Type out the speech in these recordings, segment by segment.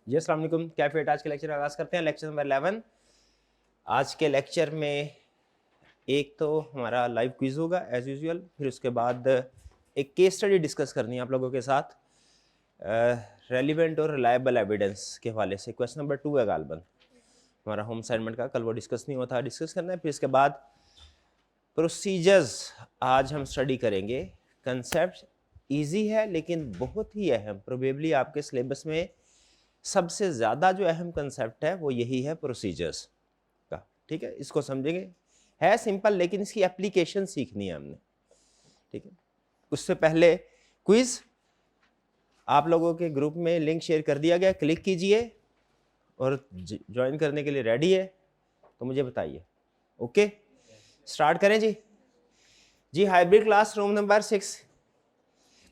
जी अस्सलाम वालेकुम, कैफेट आज के लेक्चर आगाज़ करते हैं। Lecture number 11। आज के लेक्चर में एक तो हमारा लाइव क्विज होगा एज यूजुअल, फिर उसके बाद एक केस स्टडी डिस्कस करनी है आप लोगों के साथ रेलिवेंट और रिलायबल एविडेंस के हवाले से। क्वेश्चन नंबर 2 है गालबन हमारा होम असाइनमेंट का, कल वो डिस्कस नहीं हुआ था, डिस्कस करना है। फिर इसके बाद प्रोसीजर्स आज हम स्टडी करेंगे। कंसेप्ट ईजी है लेकिन बहुत ही अहम, प्रोबेबली आपके सिलेबस में सबसे ज़्यादा जो अहम कंसेप्ट है वो यही है प्रोसीजर्स का। ठीक है, इसको समझेंगे, है सिंपल लेकिन इसकी एप्लीकेशन सीखनी है हमने। ठीक है, उससे पहले क्विज आप लोगों के ग्रुप में लिंक शेयर कर दिया गया, क्लिक कीजिए और ज्वाइन करने के लिए रेडी है तो मुझे बताइए। ओके, स्टार्ट करें जी। जी हाइब्रिड क्लास रूम नंबर 6,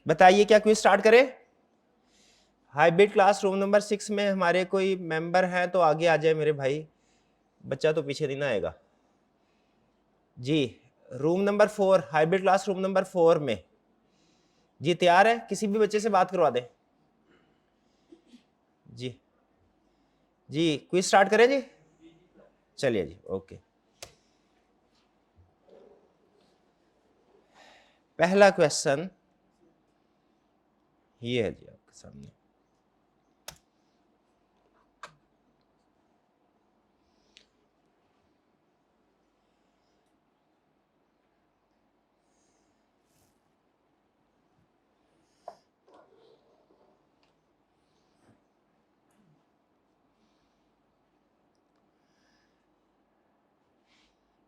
बताइए क्या क्विज स्टार्ट करें। हाइब्रिड क्लास रूम नंबर 6 में हमारे कोई मेंबर हैं तो आगे आ जाए मेरे भाई, बच्चा तो पीछे नहीं ना आएगा जी। Room number 4, hybrid class room number 4 में जी तैयार है, किसी भी बच्चे से बात करवा दें जी। जी क्विज स्टार्ट करें जी, चलिए जी। ओके, पहला क्वेश्चन ये है जी आपके सामने।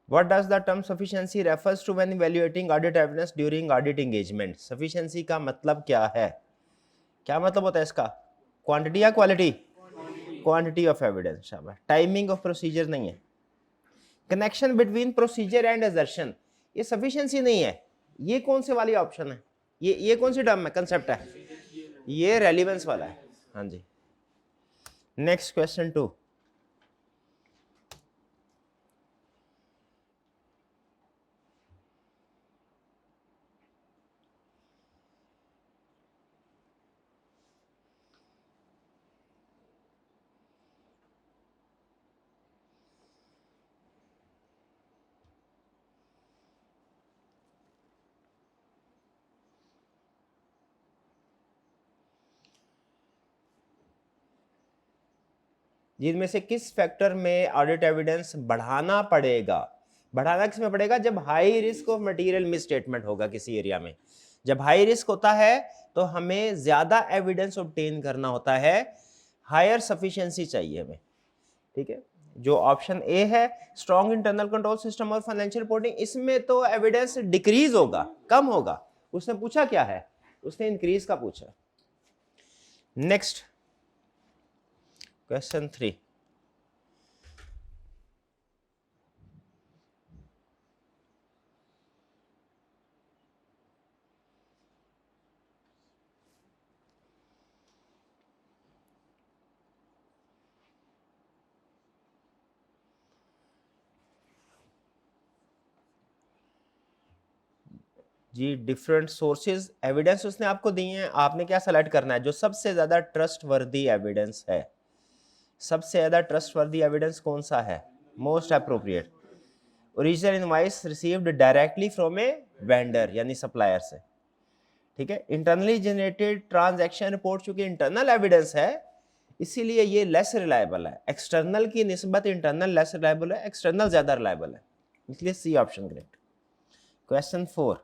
What does the term sufficiency refers to when evaluating audit evidence during audit engagement? Sufficiency का मतलब क्या है, क्या मतलब होता है इसका? क्वांटिटी या क्वालिटी? क्वांटिटी ऑफ एविडेंस, शाबाश। टाइमिंग ऑफ प्रोसीजर नहीं है। Connection between procedure and assertion, ये सफिशिएंसी नहीं है। ये कौन से वाली ऑप्शन है, ये कौन सी टर्म है, कंसेप्ट है? ये रेलिवेंस वाला है। हाँ जी, नेक्स्ट क्वेश्चन 2। जिनमें से किस फैक्टर में ऑडिट एविडेंस बढ़ाना पड़ेगा? बढ़ाना किस में पड़ेगा? जब high risk of material misstatement होगा किसी एरिया में। जब हाई रिस्क होता है तो हमें ज्यादा एविडेंस ऑब्टेन करना होता है, हायर सफिशिएंसी चाहिए हमें। ठीक है, जो ऑप्शन ए है स्ट्रॉन्ग इंटरनल कंट्रोल सिस्टम और फाइनेंशियल रिपोर्टिंग, इसमें तो एविडेंस डिक्रीज होगा, कम होगा। उसने पूछा क्या है, उसने इंक्रीज का पूछा। Next question 3। जी डिफरेंट सोर्सेज एविडेंस उसने आपको दिए हैं, आपने क्या सेलेक्ट करना है? जो सबसे ज्यादा ट्रस्ट वर्दी एविडेंस है। सबसे ज्यादा ट्रस्ट वर्दी एविडेंस कौन सा है? Most appropriate. Original invoice received directly from a vendor यानी सप्लायर से। ठीक है, इंटरनली जनरेटेड ट्रांजैक्शन रिपोर्ट चूंकि इंटरनल एविडेंस है इसीलिए ये लेस रिलायबल है। एक्सटर्नल की निस्बत इंटरनल लेस रिलायबल है, एक्सटर्नल ज्यादा रिलायबल है, इसलिए सी ऑप्शन करेक्ट। क्वेश्चन 4।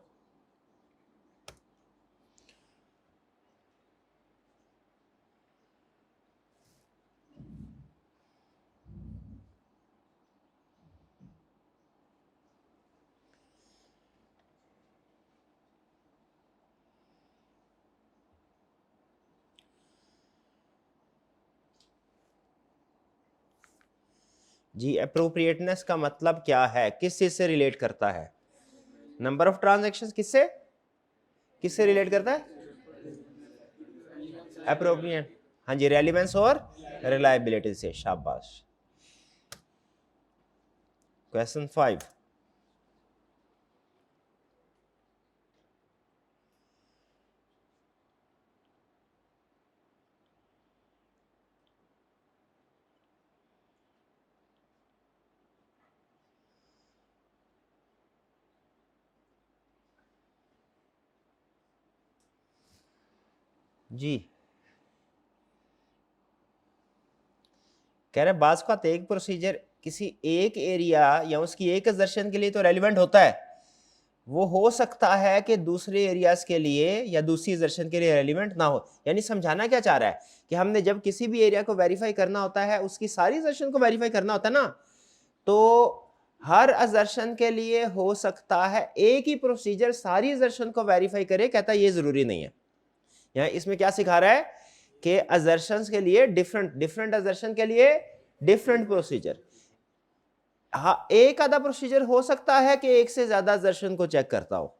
जी अप्रोप्रिएटनेस का मतलब क्या है, किस चीज से रिलेट करता है? नंबर ऑफ ट्रांजैक्शंस किससे किससे रिलेट करता है? अप्रोप्रिएट, हाँ जी, रेलिवेंस और रिलायबिलिटी से, शाबाश। क्वेश्चन 5। जी कह रहे बाज का एक प्रोसीजर किसी एक एरिया या उसकी एक असर्शन के लिए तो रेलिवेंट होता है, वो हो सकता है कि दूसरे एरियाज के लिए या दूसरी असर्शन के लिए रेलिवेंट ना हो। यानी समझाना क्या चाह रहा है कि हमने जब किसी भी एरिया को वेरीफाई करना होता है, उसकी सारी असर्शन को वेरीफाई करना होता है ना, तो हर असर्शन के लिए हो सकता है एक ही प्रोसीजर सारी असर्शन को वेरीफाई करे, कहता है ये जरूरी नहीं है। यहाँ इसमें क्या सिखा रहा है कि असर्शंस के लिए डिफरेंट असर्शन के लिए डिफरेंट प्रोसीजर। हाँ, एक आधा प्रोसीजर हो सकता है कि एक से ज्यादा असर्शन को चेक करता हो,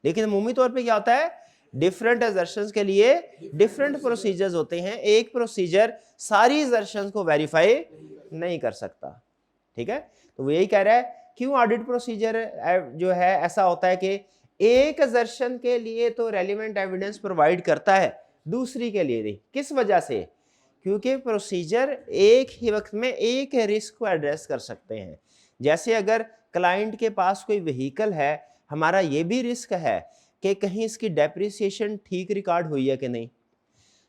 लेकिन अमूमी तौर पे क्या होता है, डिफरेंट असर्शंस के लिए डिफरेंट प्रोसीजर्स होते हैं। एक प्रोसीजर सारी असर्शंस को वेरीफाई नहीं कर सकता। ठीक है, तो वो यही कह रहा है क्यों ऑडिट प्रोसीजर जो है ऐसा होता है कि एक असर्शन के लिए तो रेलिवेंट एविडेंस प्रोवाइड करता है, दूसरी के लिए नहीं। किस वजह से? क्योंकि प्रोसीजर एक ही वक्त में एक रिस्क को एड्रेस कर सकते हैं। जैसे अगर क्लाइंट के पास कोई व्हीकल है, हमारा ये भी रिस्क है कि कहीं इसकी डेप्रिसिएशन ठीक रिकॉर्ड हुई है कि नहीं।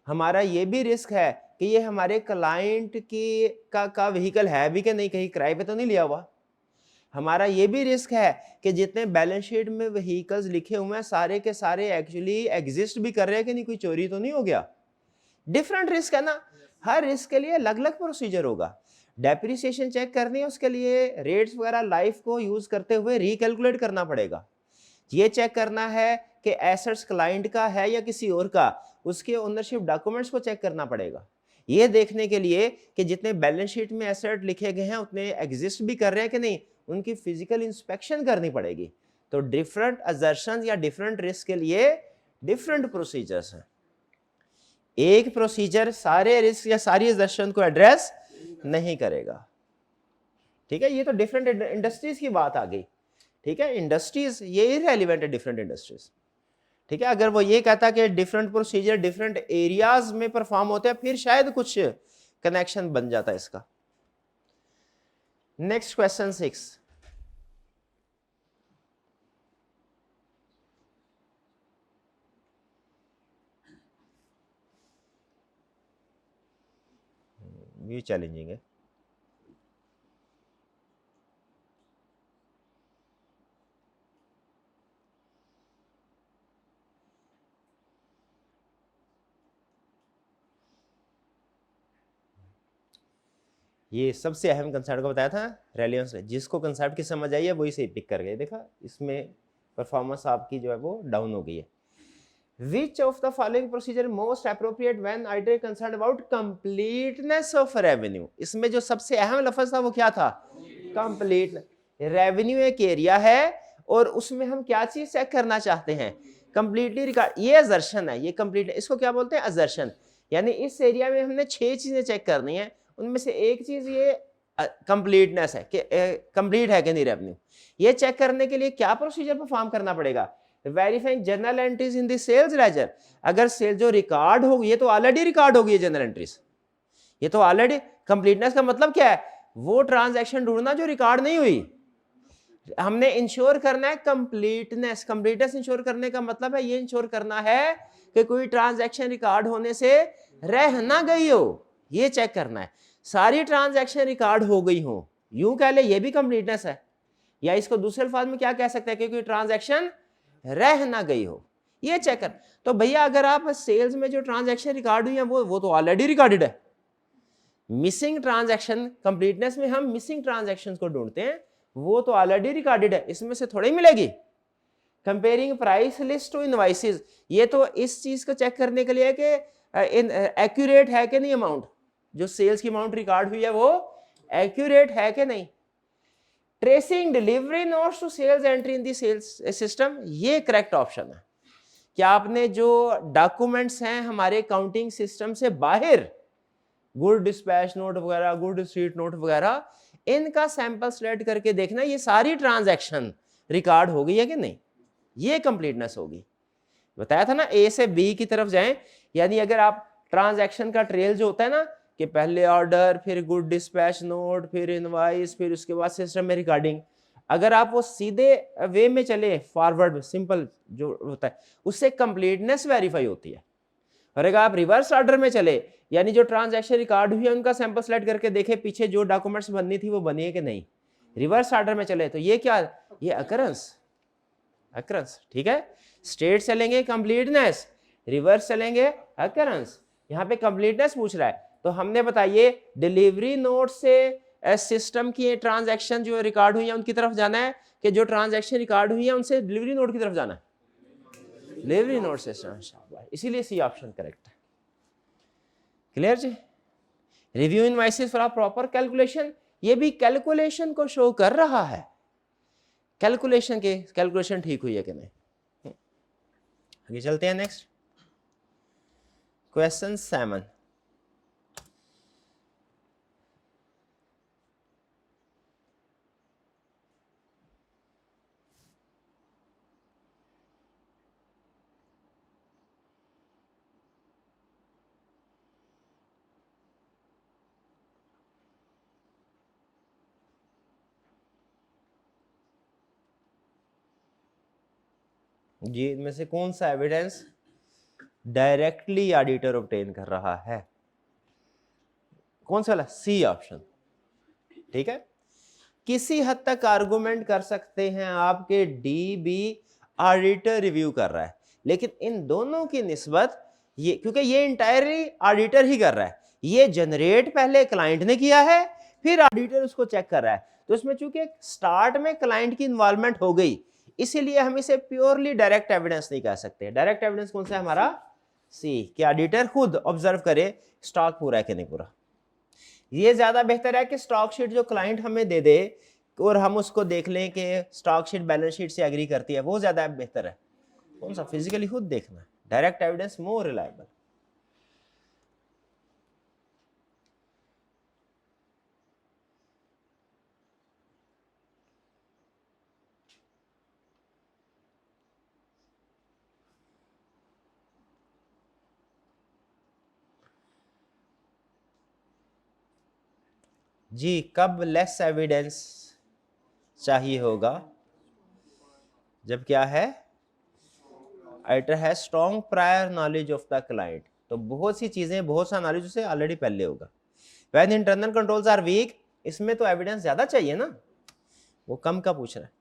हमारा ये भी रिस्क है कि ये हमारे क्लाइंट की का व्हीकल है भी कि नहीं, कहीं किराए पे तो नहीं लिया हुआ। हमारा ये भी रिस्क है कि जितने बैलेंस शीट में व्हीकल्स लिखे हुए हैं सारे के सारे एक्चुअली एग्जिस्ट भी कर रहे हैं कि नहीं, कोई चोरी तो नहीं हो गया। डिफरेंट रिस्क है ना, हर रिस्क के लिए अलग अलग प्रोसीजर होगा। डेप्रिसिएशन चेक करनी है, उसके लिए रेट्स वगैरह लाइफ को यूज करते हुए रिकैलकुलेट करना पड़ेगा। ये चेक करना है कि एसेट्स क्लाइंट का है या किसी और का, उसके ओनरशिप डॉक्यूमेंट्स को चेक करना पड़ेगा। ये देखने के लिए कि जितने बैलेंस शीट में एसेट लिखे गए हैं उतने एग्जिस्ट भी कर रहे हैं कि नहीं, उनकी फिजिकल इंस्पेक्शन करनी पड़ेगी। तो डिफरेंट असर्शंस या डिफरेंट रिस्क के लिए डिफरेंट प्रोसीजर्स हैं। एक प्रोसीजर सारे रिस्क या सारी असर्शन को एड्रेस नहीं करेगा। ठीक है, ये तो डिफरेंट इंडस्ट्रीज की बात आ गई। ठीक है, इंडस्ट्रीज ये इररिलेवेंट है, डिफरेंट इंडस्ट्रीज। ठीक है, अगर वो ये कहता कि डिफरेंट प्रोसीजर डिफरेंट एरियाज में परफॉर्म होते हैं, फिर शायद कुछ कनेक्शन बन जाता है इसका। नेक्स्ट क्वेश्चन 6, ये चैलेंजिंग है। ये सबसे अहम कंसेप्ट को बताया था रेलिवेंस, जिसको कंसेप्ट की समझ आई है वही सही पिक कर गए। देखा, इसमें परफॉर्मेंस आपकी जो है वो डाउन हो गई है। Which of the following procedure most appropriate when IT concerned about completeness of revenue? इसमें जो सबसे अहम लफ्ज था वो क्या था? कंप्लीट। रेवेन्यू एक एरिया है और उसमें हम क्या चीज चेक करना चाहते हैं? Completely record. ये असर्शन है, ये कंप्लीट, इसको क्या बोलते हैं? असर्शन। यानी इस एरिया में हमने 6 चीजें चेक करनी है, उनमें से एक चीज ये कंप्लीटनेस है कि कंप्लीट है कि नहीं रेवेन्यू। ये चेक करने के लिए क्या प्रोसीजर परफॉर्म करना पड़ेगा? Verifying general entries in the sales ledger. अगर सेल जो रिकॉर्ड होगी, ये तो ऑलरेडी रिकॉर्ड होगी जनरल एंट्रीज, ये तो ऑलरेडी। कंप्लीटनेस का मतलब क्या है? वो ट्रांजैक्शन ढूंढना जो रिकॉर्ड नहीं हुई। हमने इंश्योर करना है कंप्लीटनेस। कंप्लीटनेस इंश्योर करने का मतलब है ये इंश्योर करना है कि कोई ट्रांजैक्शन रिकॉर्ड होने से रह ना गई हो, ये चेक करना है। सारी ट्रांजैक्शन रिकॉर्ड हो गई हो, यूं कह ले, ये भी कंप्लीटनेस है। या इसको दूसरे अल्फाज में क्या कह सकते हैं कि कोई ट्रांजैक्शन रह ना गई हो, ये चेक कर। तो भैया अगर आप सेल्स में जो ट्रांजैक्शन रिकॉर्ड हुई है वो तो ऑलरेडी रिकॉर्डेड है। मिसिंग ट्रांजैक्शन, कंप्लीटनेस में हम मिसिंग ट्रांजैक्शंस को ढूंढते हैं, वो तो ऑलरेडी रिकॉर्डेड है, इसमें से थोड़ी मिलेगी। Comparing price list to invoices, ये तो इस चीज को चेक करने के लिए कि एक्यूरेट है कि नहीं, अमाउंट जो सेल्स की अमाउंट रिकॉर्ड हुई है वो एक्यूरेट है कि नहीं। Tracing delivery notes to sales entry in the sales system, ये करेक्ट ऑप्शन है। क्या आपने जो डॉक्यूमेंट्स हैं हमारे काउंटिंग सिस्टम से बाहर, गुड डिस्पैच नोट वगैरह, गुड रिसीट नोट वगैरह, इनका सैंपल सिलेक्ट करके देखना ये सारी ट्रांजैक्शन रिकॉर्ड हो गई है कि नहीं, ये कंप्लीटनेस होगी। बताया था ना, ए से बी की तरफ जाएं, यानी अगर आप ट्रांजैक्शन का ट्रेल जो होता है ना कि पहले ऑर्डर, फिर गुड डिस्पैच नोट, फिर इनवॉइस, फिर उसके बाद सिस्टम में रिकॉर्डिंग, अगर आप वो सीधे वे में चले, फॉरवर्ड सिंपल जो होता है, उससे कंप्लीटनेस वेरीफाई होती है। और अगर आप रिवर्स ऑर्डर में चले, यानी जो ट्रांजैक्शन रिकॉर्ड हुई है उनका सैंपल सेलेक्ट करके देखे पीछे जो डॉक्यूमेंट्स बननी थी वो बनी है कि नहीं, रिवर्स ऑर्डर में चले, तो ये क्या, ये अकरेंस, ठीक है। स्टेट चलेंगे कंप्लीटनेस, रिवर्स चलेंगे अकरेंस। यहाँ पे कंप्लीटनेस पूछ रहा है, तो हमने बताइए डिलीवरी नोट से सिस्टम की ट्रांजैक्शन जो रिकॉर्ड हुई है उनकी तरफ जाना है, कि जो ट्रांजैक्शन रिकॉर्ड हुई है उनसे डिलीवरी नोट की तरफ जाना है, डिलीवरी नोट से, इसीलिए सी ऑप्शन करेक्ट है। क्लियर जी। Review invoices for proper calculation, ये भी कैलकुलेशन को शो कर रहा है, कैलकुलेशन ठीक हुई है कि नहीं। आगे चलते हैं नेक्स्ट क्वेश्चन 7। जी इनमें से कौन सा एविडेंस डायरेक्टली ऑडिटर ऑब्टेन कर रहा है, कौन सा वाला, सी ऑप्शन, ठीक है। किसी हद तक आर्गुमेंट कर सकते हैं आपके डीबी ऑडिटर रिव्यू कर रहा है, लेकिन इन दोनों की निस्बत ये, क्योंकि ये इंटायरली ऑडिटर ही कर रहा है, ये जनरेट पहले क्लाइंट ने किया है फिर ऑडिटर उसको चेक कर रहा है, तो इसमें चूंकि स्टार्ट में क्लाइंट की इन्वॉल्वमेंट हो गई, इसीलिए हम इसे प्योरली डायरेक्ट एविडेंस नहीं कह सकते। डायरेक्ट एविडेंस कौन सा है हमारा, सी, कि ऑडिटर खुद ऑब्जर्व करे स्टॉक पूरा है कि नहीं पूरा। ये ज्यादा बेहतर है कि स्टॉक शीट जो क्लाइंट हमें दे दे और हम उसको देख लें कि स्टॉक शीट बैलेंस शीट से एग्री करती है, वो ज्यादा बेहतर है। कौन सा, फिजिकली खुद देखना, डायरेक्ट एविडेंस मोर रिलायबल। जी कब लेस एविडेंस चाहिए होगा, जब क्या है, ऑडिटर है strong prior knowledge of the client, तो बहुत सी चीजें, बहुत सा नॉलेज उसे ऑलरेडी पहले होगा। When internal controls are weak, इसमें तो एविडेंस ज्यादा चाहिए ना, वो कम का पूछ रहा है।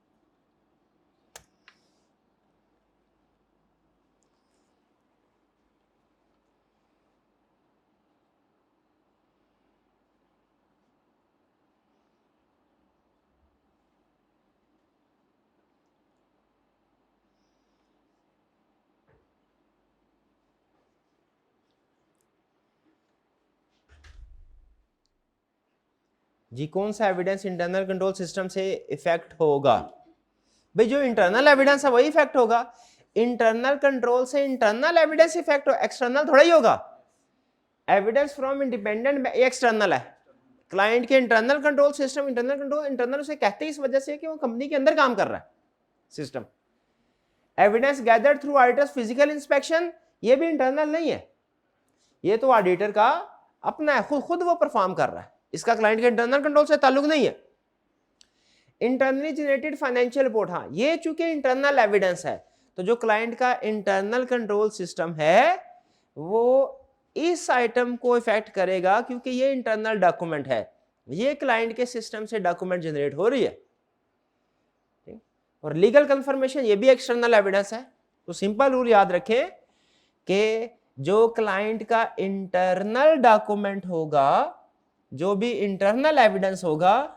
जी कौन सा एविडेंस इंटरनल कंट्रोल सिस्टम से इफेक्ट होगा, भाई जो इंटरनल एविडेंस है वही इफेक्ट होगा। इंटरनल कंट्रोल से इंटरनल एविडेंस इफेक्ट हो, एक्सटर्नल थोड़ा ही होगा। एविडेंस फ्रॉम इंडिपेंडेंट एक्सटर्नल है, क्लाइंट के internal control system, internal control internal उसे कहते हैं इस वजह से कि वो कंपनी के अंदर काम कर रहा है system. Evidence gathered through auditors physical inspection, ये भी इंटरनल नहीं है, ये तो ऑडिटर का अपना है, खुद वो परफॉर्म कर रहा है, इसका क्लाइंट के इंटरनल कंट्रोल से ताल्लुक नहीं है। इंटरनली जनरेटेड फाइनेंशियल रिपोर्ट, हाँ ये चूंकि इंटरनल एविडेंस है, तो जो क्लाइंट का इंटरनल कंट्रोल सिस्टम है वो इस आइटम को इफेक्ट करेगा, क्योंकि ये इंटरनल डॉक्यूमेंट है, ये क्लाइंट के सिस्टम से डॉक्यूमेंट जनरेट हो रही है। और लीगल कंफर्मेशन ये भी एक्सटर्नल एविडेंस है। तो सिंपल रूल याद रखें कि जो क्लाइंट का इंटरनल डॉक्यूमेंट होगा, जो भी इंटरनल एविडेंस होगा,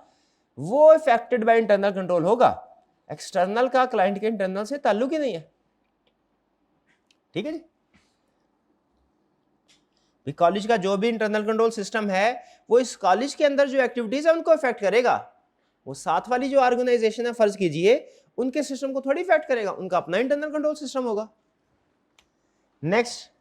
वो इफेक्टेड बाय इंटरनल कंट्रोल होगा, एक्सटर्नल का क्लाइंट के इंटरनल से ताल्लुक ही नहीं है। ठीक है जी। कॉलेज का जो भी इंटरनल कंट्रोल सिस्टम है वो इस कॉलेज के अंदर जो एक्टिविटीज है उनको इफेक्ट करेगा, वो साथ वाली जो ऑर्गेनाइजेशन है फर्ज कीजिए उनके सिस्टम को थोड़ी इफेक्ट करेगा, उनका अपना इंटरनल कंट्रोल सिस्टम होगा। नेक्स्ट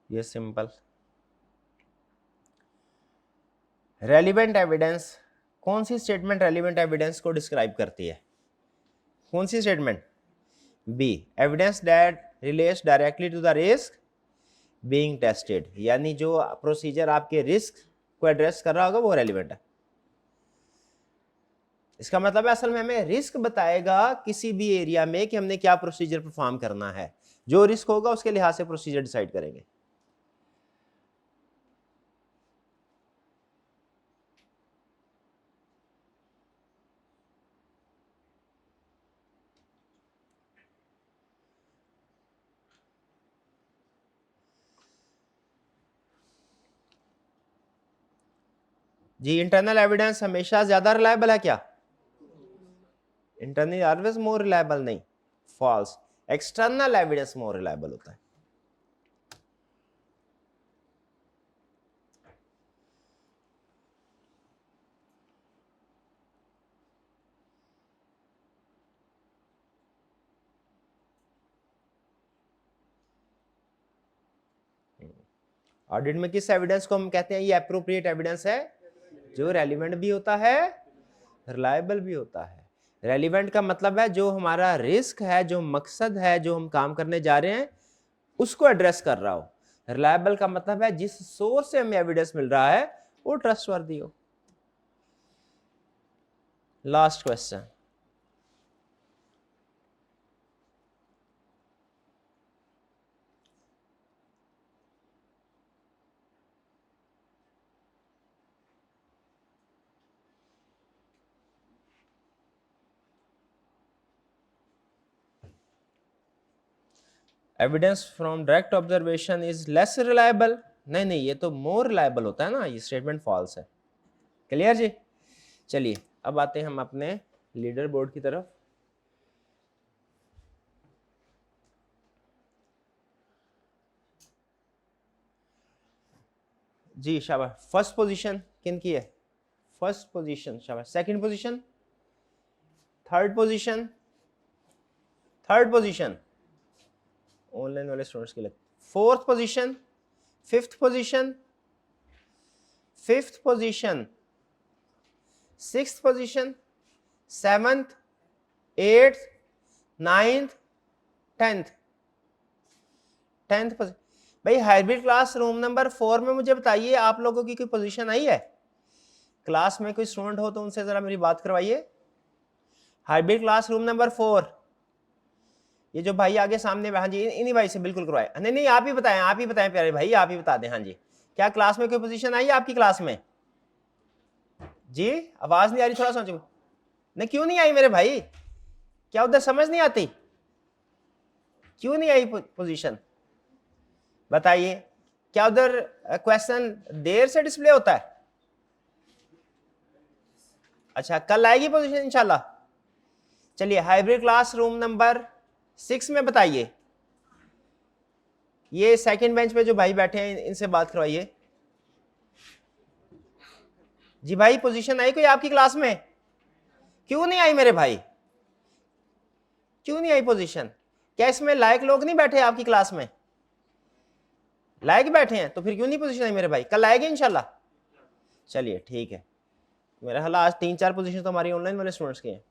ये सिंपल रेलिवेंट एविडेंस, कौन सी स्टेटमेंट रेलिवेंट एविडेंस को डिस्क्राइब करती है, कौन सी statement, B evidence that relates directly to the risk being tested, यानी जो प्रोसीजर आपके रिस्क को एड्रेस कर रहा होगा वो रेलिवेंट है। इसका मतलब है असल में हमें रिस्क बताएगा किसी भी एरिया में कि हमने क्या प्रोसीजर परफॉर्म करना है, जो रिस्क होगा उसके लिहाज से प्रोसीजर डिसाइड करेंगे। जी इंटरनल एविडेंस हमेशा ज्यादा रिलायबल है क्या? इंटरनल ऑलवेज मोर रिलायबल, नहीं, false. External evidence more reliable होता है। ऑडिट में किस एविडेंस को हम कहते हैं ये एप्रोप्रिएट एविडेंस है? जो रेलिवेंट भी होता है, रिलायबल भी होता है। रेलिवेंट का मतलब है जो हमारा रिस्क है, जो मकसद है, जो हम काम करने जा रहे हैं उसको एड्रेस कर रहा हो। रिलायबल का मतलब है जिस सोर्स से हमें एविडेंस मिल रहा है वो ट्रस्टवर्दी हो। Last question, evidence from direct observation is less reliable. नहीं नहीं, ये तो मोर रिलायबल होता है ना, ये स्टेटमेंट फॉल्स है। क्लियर जी? चलिए अब आते हैं हम अपने लीडर बोर्ड की तरफ। जी शाबाश। फर्स्ट पोजीशन किन की है? फर्स्ट पोजीशन, शाबाश। Second position, third position, third position online वाले स्टूडेंट्स के लिए। Fourth position, fifth position, fifth position, sixth position, seventh, eighth, ninth, tenth, tenth position. भाई हाइब्रिड क्लास रूम नंबर 4 में मुझे बताइए आप लोगों की कोई पोजीशन आई है? क्लास में कोई स्टूडेंट हो तो उनसे जरा मेरी बात करवाइए। हाइब्रिड क्लास रूम नंबर 4, ये जो भाई आगे सामने, हाँ जी इन्हीं भाई से बिल्कुल करवाए। नहीं नहीं आप ही बताएं, आप ही बताएं प्यारे भाई, आप ही बता दें। हाँ जी, क्या क्लास में कोई पोजीशन आई है आपकी क्लास में? जी आवाज नहीं आ रही, थोड़ा सोचो। नहीं क्यों नहीं आई मेरे भाई? क्या उधर समझ नहीं आती? क्यों नहीं आई पोजीशन? बताइए। क्या उधर क्वेश्चन देर से डिस्प्ले होता है? अच्छा कल आएगी पोजीशन इंशाल्लाह। चलिए हाइब्रिड क्लास रूम नंबर 6 में बताइए। ये सेकंड बेंच पे जो भाई बैठे हैं इनसे बात करवाइए। जी भाई पोजीशन आई कोई आपकी क्लास में? क्यों नहीं आई मेरे भाई? क्यों नहीं आई पोजीशन? क्या इसमें लायक लोग नहीं बैठे आपकी क्लास में? लायक बैठे हैं तो फिर क्यों नहीं पोजीशन आई मेरे भाई? कल आएगी इंशाल्लाह। चलिए ठीक है। मेरा ख्याल आज 3-4 पोजीशन तो हमारी ऑनलाइन वाले स्टूडेंट्स की हैं।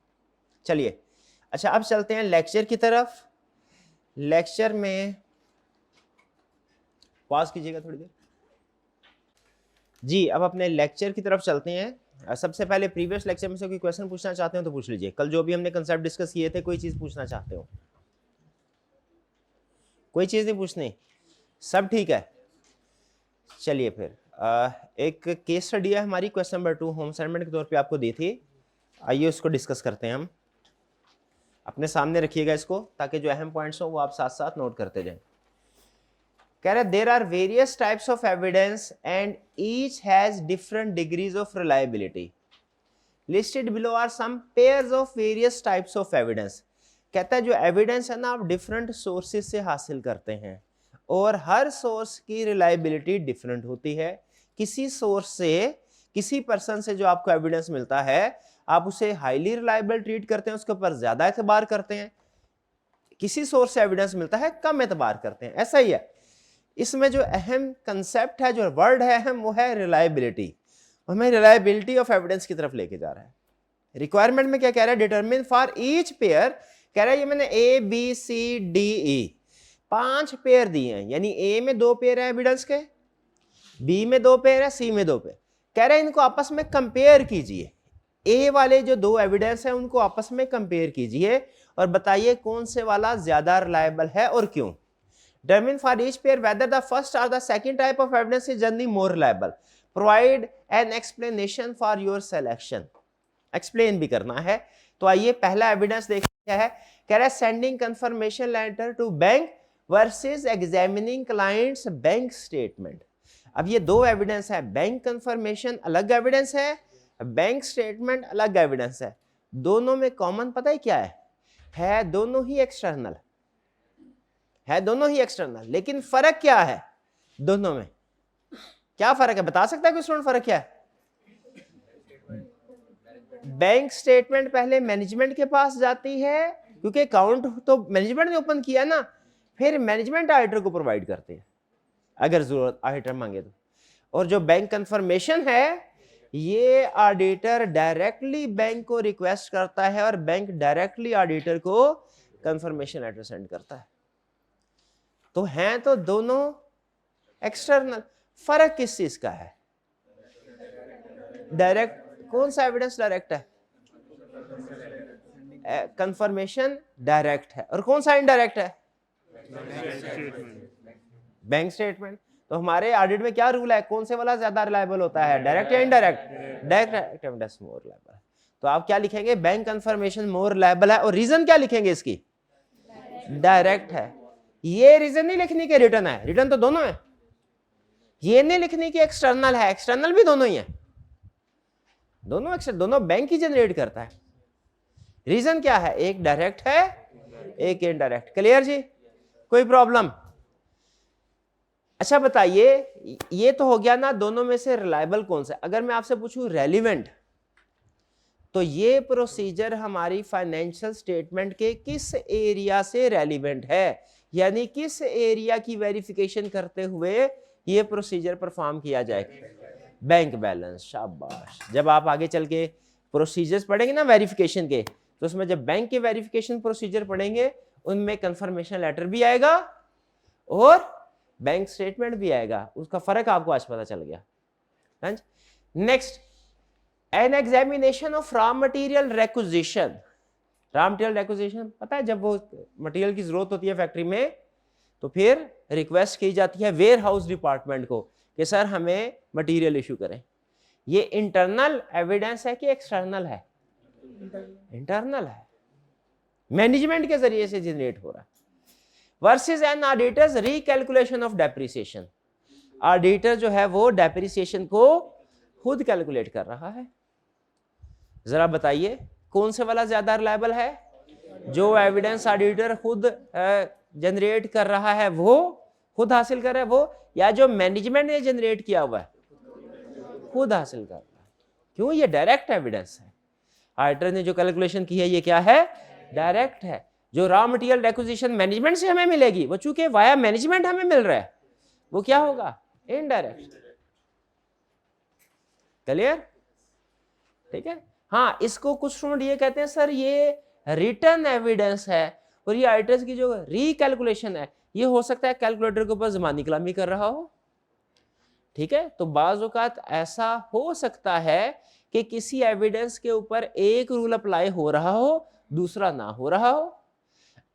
चलिए अच्छा अब चलते हैं लेक्चर की तरफ। लेक्चर में पॉज कीजिएगा थोड़ी देर। जी अब अपने लेक्चर की तरफ चलते हैं। सबसे पहले प्रीवियस लेक्चर में से कोई क्वेश्चन पूछना चाहते हो तो पूछ लीजिए। कल जो भी हमने कंसेप्ट डिस्कस किए थे, कोई चीज़ पूछना चाहते हो? कोई चीज़ नहीं पूछनी? सब ठीक है। चलिए फिर एक केस स्टडी है हमारी, क्वेश्चन नंबर 2 होम असाइनमेंट के तौर पे आपको दी थी। आइए उसको डिस्कस करते हैं हम। अपने सामने रखिएगा इसको ताकि जो अहम पॉइंट्स हो वो आप साथ साथ नोट करते जाएं। कह रहे there are various types of evidence and each has different degrees of reliability. Listed below are some pairs of various types of evidence. कहता है जो एविडेंस है ना आप डिफरेंट सोर्सेज से हासिल करते हैं और हर सोर्स की रिलायबिलिटी डिफरेंट होती है। किसी सोर्स से, किसी पर्सन से जो आपको एविडेंस मिलता है आप उसे हाईली रिलायबल ट्रीट करते हैं, उसके ऊपर ज्यादा एतबार करते हैं। किसी सोर्स से एविडेंस मिलता है कम एतबार करते हैं, ऐसा ही है। इसमें जो अहम कंसेप्ट है, जो वर्ड है अहम, वो है रिलायबिलिटी। हमें रिलायबिलिटी ऑफ एविडेंस की तरफ लेके जा रहा है। रिक्वायरमेंट में क्या कह रहा है? डिटरमिन फॉर ईच पेयर कह रहा है ये मैंने A B C D E 5 pair दिए हैं, यानी ए में 2 पेयर है एविडेंस के, बी में 2 पेयर है, सी में 2 पेयर। कह रहे हैं इनको आपस में कंपेयर कीजिए, ए वाले जो 2 एविडेंस है उनको आपस में कंपेयर कीजिए और बताइए कौन से वाला ज्यादा रिलायबल है और क्यों। Determine for each pair whether the first or the second type of evidence is generally more reliable. Provide an explanation for your selection. Explain भी करना है। तो आइए पहला एविडेंस देखते क्या है। कह रहा है sending confirmation letter to bank versus examining client's bank statement. अब ये 2 एविडेंस है, बैंक कंफर्मेशन अलग एविडेंस है, बैंक स्टेटमेंट अलग एविडेंस है। दोनों में कॉमन पता है क्या है दोनों ही एक्सटर्नल है, दोनों ही एक्सटर्नल। लेकिन फर्क क्या है दोनों में, क्या फर्क है बता सकता है कोई स्टूडेंट? फर्क क्या है? बैंक स्टेटमेंट पहले मैनेजमेंट के पास जाती है क्योंकि अकाउंट तो मैनेजमेंट ने ओपन किया ना, फिर मैनेजमेंट ऑडिटर को प्रोवाइड करते हैं अगर जरूरत ऑडिटर मांगे तो। और जो बैंक कंफर्मेशन है ये ऑडिटर डायरेक्टली बैंक को रिक्वेस्ट करता है और बैंक डायरेक्टली ऑडिटर को कंफर्मेशन लेटर सेंड करता है। तो हैं तो दोनों एक्सटर्नल, फर्क किस चीज का है? डायरेक्ट कौन सा एविडेंस डायरेक्ट है? कंफर्मेशन डायरेक्ट है, और कौन सा इनडायरेक्ट है? Bank statement. तो हमारे ऑडिट में क्या रूल है, कौन से वाला ज्यादा रिलायबल होता है, डायरेक्ट या indirect? Direct evidence more reliable. तो आप क्या लिखेंगे? बैंक कंफर्मेशन मोर रिलायबल है। और रीजन क्या लिखेंगे इसकी? डायरेक्ट है। ये रीजन नहीं लिखने के रिटर्न है, रिटर्न तो दोनों है। ये नहीं लिखने की एक्सटर्नल है, एक्सटर्नल भी दोनों ही है, दोनों बैंक ही जनरेट करता है। रीजन क्या है? एक डायरेक्ट है एक इनडायरेक्ट। क्लियर जी? कोई प्रॉब्लम? अच्छा बताइए, ये तो हो गया ना दोनों में से रिलायबल कौन सा। अगर मैं आपसे पूछूं रेलिवेंट, तो ये प्रोसीजर हमारी फाइनेंशियल स्टेटमेंट के किस एरिया से रेलिवेंट है, यानी किस एरिया की वेरिफिकेशन करते हुए ये प्रोसीजर परफॉर्म किया जाएगा? Bank balance. शाबाश। जब आप आगे चल के प्रोसीजर्स पढ़ेंगे ना वेरिफिकेशन के, तो उसमें जब बैंक के वेरिफिकेशन प्रोसीजर पढ़ेंगे उनमें कंफर्मेशन लेटर भी आएगा और बैंक स्टेटमेंट भी आएगा। उसका फर्क आपको आज पता चल गया। Next, an examination of raw material requisition. Raw material requisition पता है, जब वो मटेरियल की जरूरत होती है फैक्ट्री में तो फिर रिक्वेस्ट की जाती है वेयर हाउस डिपार्टमेंट को कि सर हमें मटेरियल इशू करें। ये इंटरनल एविडेंस है कि एक्सटर्नल है? इंटरनल है, मैनेजमेंट के जरिए से जनरेट हो रहा है। Versus an auditor's recalculation of depreciation. Auditor जो है वो डेप्रिसिएशन को खुद कैलकुलेट कर रहा है। जरा बताइए कौन से वाला ज्यादा रिलायबल है? जो एविडेंस ऑडिटर खुद जनरेट कर रहा है, वो खुद हासिल कर रहा है वो, या जो मैनेजमेंट ने जनरेट किया हुआ है खुद हासिल कर रहा है? क्यों? ये डायरेक्ट एविडेंस है। ऑडिटर ने जो कैलकुलेशन की है ये क्या है? डायरेक्ट है। जो रॉ मटेरियल रिक्विजिशन मैनेजमेंट से हमें मिलेगी वो चूंकि वाया मैनेजमेंट हमें मिल रहा है, वो क्या होगा? इनडायरेक्ट। क्लियर? ठीक है। हाँ, इसको कुछ स्टूडेंट ये कहते हैं सर ये रिटर्न एविडेंस है, और ये ऑडिटर्स की जो रिकैलकुलेशन है ये हो सकता है कैलकुलेटर के ऊपर ज़बानी कलामी कर रहा हो। ठीक है, तो बाज़ औक़ात ऐसा हो सकता है कि किसी एविडेंस के ऊपर एक रूल अप्लाई हो रहा हो दूसरा ना हो रहा हो।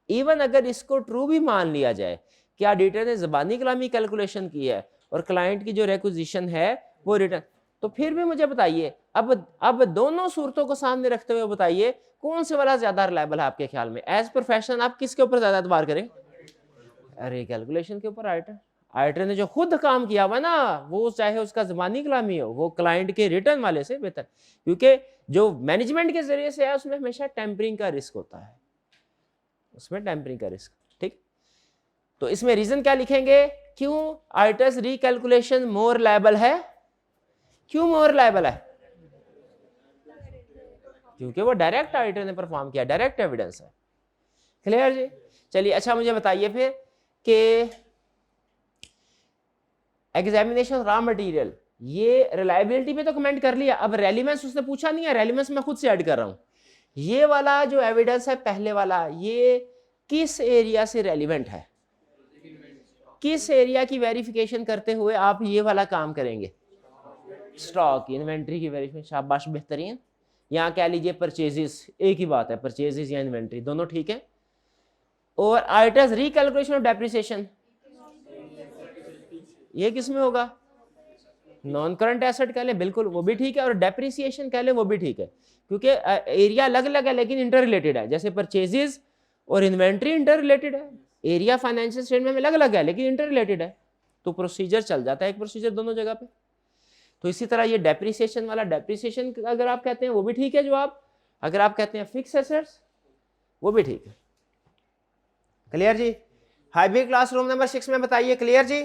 इवन अगर इसको ट्रू भी मान लिया जाए कि ऑडिटर ने ज़बानी कलामी कैलकुलेशन की है और क्लाइंट की जो रिक्विजिशन है वो रिटर्न, तो फिर भी मुझे बताइए अब दोनों सूरतों को सामने रखते हुए बताइए कौन से वाला ज्यादा रिलायबल है आपके ख्याल में? एज प्रोफेशनल आप किसके ऊपर ज्यादा एतबार करें? अरे कैलकुलेशन के ऊपर। ऑडिटर ने जो खुद काम किया हुआ ना, वो चाहे उसका ज़बानी कलामी हो, वो क्लाइंट के रिटर्न वाले से बेहतर, क्योंकि जो मैनेजमेंट के जरिए से है उसमें हमेशा टेम्परिंग का रिस्क होता है, उसमें टेम्परिंग का रिस्क। ठीक, तो इसमें रीजन क्या लिखेंगे? क्यों ऑडिटर्स रिकैलकुलेशन मोर रिलायबल है? क्यों मोर रिलायबल है? क्योंकि वो डायरेक्ट ऑडिटर ने परफॉर्म किया, डायरेक्ट एविडेंस है। क्लियर जी? चलिए अच्छा मुझे बताइए फिर कि एग्जामिनेशन रॉ मटेरियल, ये रिलायबिलिटी पे तो कमेंट कर लिया, अब रेलिवेंस उसने पूछा नहीं है, रेलिवेंस मैं खुद से ऐड कर रहा हूं ये वाला जो एविडेंस है पहले वाला, ये किस एरिया से रेलिवेंट है, किस एरिया की वेरिफिकेशन करते हुए आप ये वाला काम करेंगे, स्टॉक इन्वेंट्री की वेरिफिकेशन। शाबाश, बेहतरीन। यहाँ कह लीजिए परचेजेस, एक ही बात है, परचेजेस या इन्वेंट्री दोनों ठीक है। और आइटम्स रिकैलकुलेशन ऑफ डेप्रिसिएशन, ये किस में होगा, नॉन करंट एसेट कह लें, बिल्कुल वो भी ठीक है, और डेप्रिसिएशन कह लें वो भी ठीक है, क्योंकि एरिया अलग अलग है लेकिन इंटर रिलेटेड है। जैसे परचेजेस और इन्वेंट्री इंटर रिलेटेड है, एरिया फाइनेंशियल स्टेटमेंट में अलग अलग है लेकिन इंटर रिलेटेड है, तो प्रोसीजर चल जाता है एक प्रोसीजर दोनों जगह पे। तो इसी तरह ये डेप्रिसिएशन वाला, डेप्रिसिएशन अगर आप कहते हैं वो भी ठीक है जवाब, अगर आप कहते हैं फिक्स एसेट्स वो भी ठीक है। क्लियर जी? हाईबी क्लासरूम नंबर 6 में बताइए, क्लियर जी?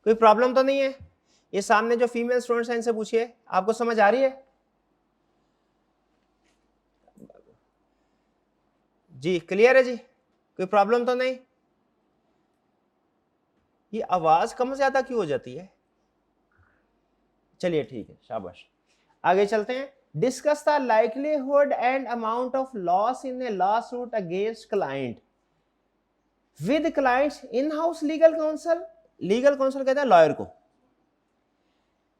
कोई प्रॉब्लम तो नहीं है? ये सामने जो फीमेल स्टूडेंट्स हैं इनसे पूछिए, आपको समझ आ रही है जी? क्लियर है जी? कोई प्रॉब्लम तो नहीं? ये आवाज कम ज्यादा क्यों हो जाती है? चलिए ठीक है, शाबाश। आगे चलते हैं। Discuss the likelihood and amount of loss in a law suit against client with clients in house legal council. Legal council कहते हैं लॉयर को,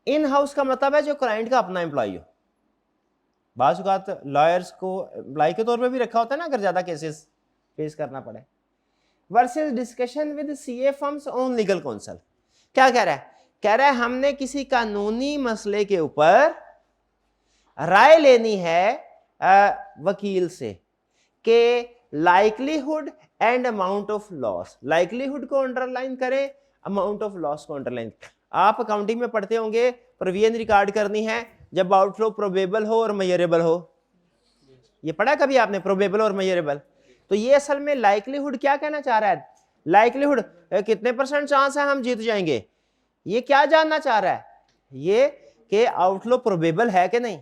इन हाउस का मतलब है जो क्लाइंट का अपना एम्प्लॉय हो। बाज़ औक़ात लॉयर्स को एम्प्लॉय के तौर पे भी रखा होता है ना, अगर ज्यादा केसेस फेस करना पड़े। Versus discussion with CA firms on legal council. क्या कह रहा है? कह रहा है हमने किसी कानूनी मसले के ऊपर राय लेनी है वकील से कि likelihood and amount of loss. Likelihood को अंडरलाइन करें, अमाउंट ऑफ लॉस को अंडरलाइन। आप अकाउंटिंग में पढ़ते होंगे प्रोविजन रिकॉर्ड करनी है जब आउटफ्लो प्रोबेबल हो और मेजरेबल हो। ये पढ़ा कभी आपने, प्रोबेबल और मेजरेबल? तो ये असल में लाइक्लीहुड क्या कहना चाह रहा है? लाइक्लीहुड कितने % चांस है हम जीत जाएंगे, ये क्या जानना चाह रहा है? ये कि आउटफ्लो प्रोबेबल है कि नहीं,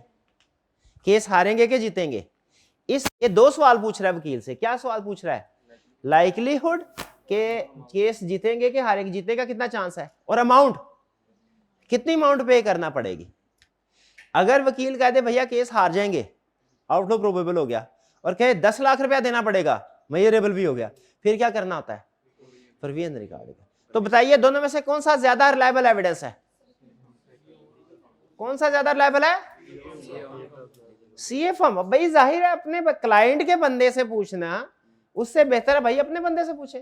केस हारेंगे कि जीतेंगे। ये 2 सवाल पूछ रहा है वकील से। क्या सवाल पूछ रहा है? लाइक्लीहुड के केस जीतेंगे कि हारेंगे, जीतेगा कितना चांस है, और अमाउंट कितनी अमाउंट पे करना पड़ेगी। अगर वकील कह दे भैया केस हार जाएंगे, आउटफ्लो प्रोबेबल हो गया, और कहे 10 लाख रुपया देना पड़ेगा, मेजरेबल भी हो गया, फिर क्या करना होता है? Provision record. तो बताइए दोनों में से कौन सा ज्यादा रिलायबल एविडेंस है? कौन सा ज्यादा रिलायबल है? CA firm. भाई जाहिर है अपने क्लाइंट के बंदे से पूछना उससे बेहतर है भाई अपने बंदे से पूछे।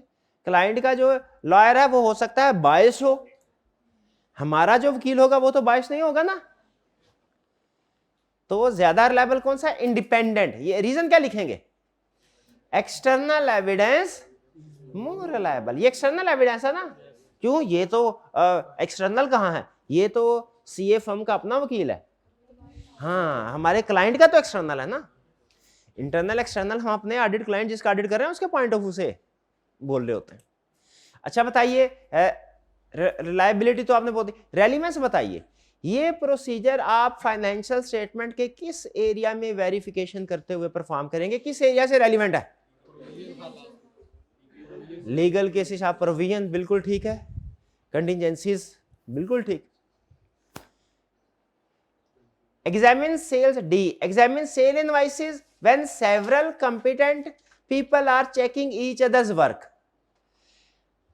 क्लाइंट का जो लॉयर है वो हो सकता है बायस हो, हमारा जो वकील होगा वो तो बायस नहीं होगा ना। तो ज्यादा रिलायबल कौन सा? इंडिपेंडेंट। ये रीजन क्या लिखेंगे? External evidence more reliable. ये एक्सटर्नल एविडेंस है ना, क्यों? ये तो एक्सटर्नल कहाँ है? ये तो सीए फर्म का अपना वकील है। हाँ, हमारे क्लाइंट का तो एक्सटर्नल है ना। इंटरनल एक्सटर्नल हम अपने ऑडिट क्लाइंट जिसका ऑडिट कर रहे हैं उसके पॉइंट ऑफ व्यू से बोल रहे होते हैं। अच्छा बताइए, रिलायबिलिटी तो आपने बोल दी, रेलिवेंस बताइए। ये प्रोसीजर आप फाइनेंशियल स्टेटमेंट के किस एरिया में वेरिफिकेशन करते हुए परफॉर्म करेंगे? किस एरिया से रेलिवेंट है? Legal cases. आप प्रोविजन बिल्कुल ठीक है, कंटिजेंसीज बिल्कुल ठीक। Examine sales D, examine sale invoices when several competent people are checking each other's work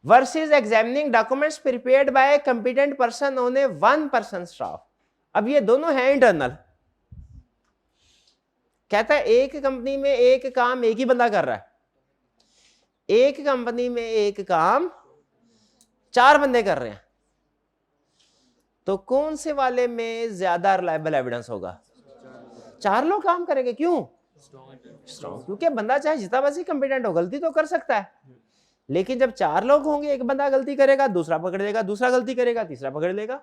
versus examining documents prepared by a competent person on a one person staff। अब ये दोनों हैं इंटरनल। कहता है एक कंपनी में एक काम एक ही बंदा कर रहा है, एक कंपनी में एक काम 4 बंदे कर रहे हैं, तो कौन से वाले में ज्यादा रिलायबल एविडेंस होगा? 4 लोग काम करेंगे। क्यों? स्ट्रॉन्ग। क्योंकि बंदा चाहे जितना बस ही कंपिटेंट हो गलती तो कर सकता है, लेकिन जब 4 लोग होंगे, एक बंदा गलती करेगा, दूसरा पकड़ लेगा, दूसरा गलती करेगा, तीसरा पकड़ लेगा।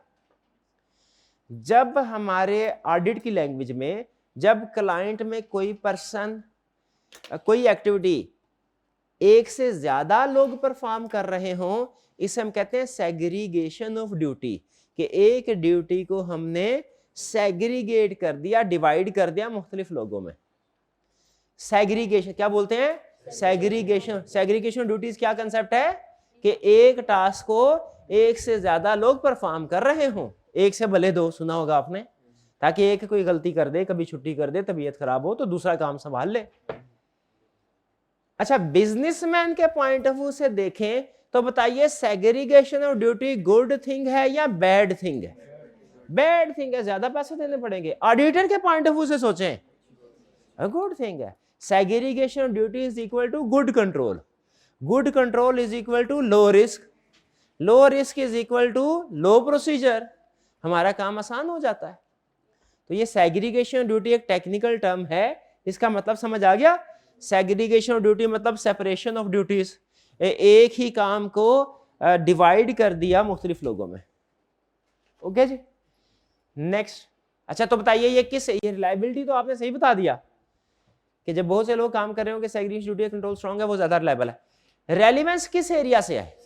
जब हमारे ऑडिट की लैंग्वेज में जब क्लाइंट में कोई पर्सन कोई एक्टिविटी एक से ज्यादा लोग परफॉर्म कर रहे हों, इसे हम कहते हैं सेग्रीगेशन ऑफ ड्यूटी, कि एक ड्यूटी को हमने सेग्रीगेट कर दिया, डिवाइड कर दिया मुख्तलिफ लोगों में। सेग्रीगेशन क्या बोलते हैं? सेग्रीगेशन। सेग्रीगेशन ड्यूटीज क्या कंसेप्ट है? कि एक टास्क को एक से ज्यादा लोग परफॉर्म कर रहे हों, एक से भले 2, सुना होगा आपने, ताकि एक कोई गलती कर दे, कभी छुट्टी कर दे, तबीयत खराब हो तो दूसरा काम संभाल ले। अच्छा, बिजनेसमैन के पॉइंट ऑफ व्यू से देखें तो बताइए segregation of duty good thing है या बैड थिंग है? बैड थिंग है, ज्यादा पैसे देने पड़ेंगे। ऑडिटर के पॉइंट ऑफ व्यू से सोचें, गुड थिंग है। Segregation of duty is equal to good control, good control is equal to low risk, low risk is equal to low procedure, हमारा काम आसान हो जाता है। तो ये सेग्रीगेशन ऑफ ड्यूटी एक टेक्निकल टर्म है, इसका मतलब समझ आ गया? सेग्रीगेशन ऑफ ड्यूटी मतलब सेपरेशन ऑफ ड्यूटीज, एक ही काम को डिवाइड कर दिया मुख्तलिफ लोगों में। ओके जी, नेक्स्ट। अच्छा तो बताइए ये किस, ये रिलायबिलिटी तो आपने सही बता दिया कि जब बहुत से लोग काम कर रहे हो कि सेग्रीगेशन ड्यूटी कंट्रोल स्ट्रांग है, वो ज्यादा रिलायबल है। रेलिवेंस किस एरिया से है?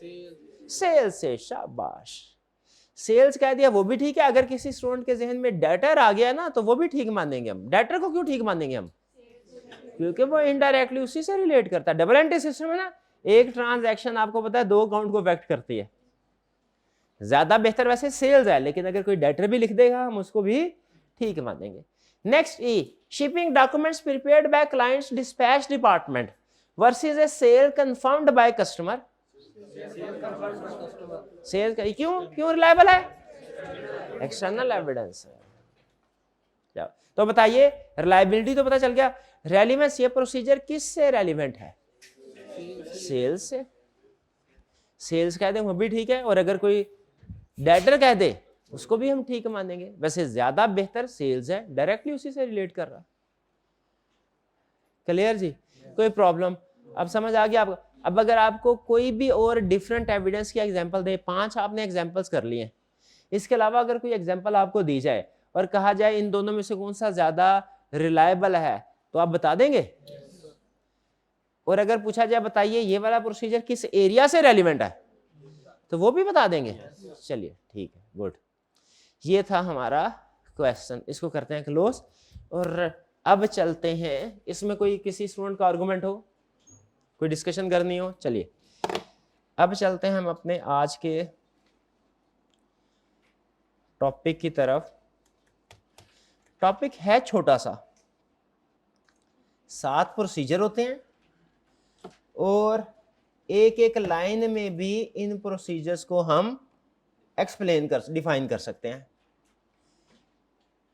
सेल्स से। शाबाश, सेल्स कह दिया वो भी ठीक है। अगर किसी स्टूडेंट के जहन में डेटर आ गया ना तो वो भी ठीक मानेंगे हम। डेटर को क्यों ठीक मानेंगे हम? क्योंकि वो इनडायरेक्टली उसी से रिलेट करता है। डबल एंट्री सिस्टम है ना, एक ट्रांजैक्शन आपको पता है 2 अकाउंट को अफेक्ट करती है। ज्यादा बेहतर वैसे सेल्स है, लेकिन अगर कोई डेटर भी लिख देगा हम उसको भी ठीक मानेंगे। Next, E shipping documents prepared by client's dispatch department versus A sale confirmed by customer. Sale क्यों रिलायबल है? एक्सटर्नल एविडेंस है। तो बताइए रिलायबिलिटी तो पता चल गया, रेलिवेंस ये प्रोसीजर किस से रेलिवेंट है? सेल्स से। सेल्स कह दे वो भी ठीक है, और अगर कोई डेटर कह दे उसको भी हम ठीक मानेंगे। वैसे ज्यादा बेहतर सेल्स है, डायरेक्टली उसी से रिलेट कर रहा। क्लियर जी? कोई प्रॉब्लम? अब समझ आ गया आपको? अब अगर आपको कोई भी और डिफरेंट एविडेंस की एग्जांपल दे, 5 आपने एग्जांपल्स कर लिए, इसके अलावा अगर कोई एग्जांपल आपको दी जाए और कहा जाए इन दोनों में से कौन सा ज्यादा रिलायबल है, तो आप बता देंगे? और अगर पूछा जाए बताइए ये वाला प्रोसीजर किस एरिया से रेलिवेंट है, तो वो भी बता देंगे। चलिए ठीक है, गुड। ये था हमारा क्वेश्चन, इसको करते हैं क्लोज। और अब चलते हैं, इसमें कोई किसी स्टूडेंट का आर्गुमेंट हो, कोई डिस्कशन करनी हो? चलिए अब चलते हैं हम अपने आज के टॉपिक की तरफ। टॉपिक है छोटा सा, 7 प्रोसीजर होते हैं और एक एक लाइन में भी इन प्रोसीजर्स को हम डिफाइन कर सकते हैं।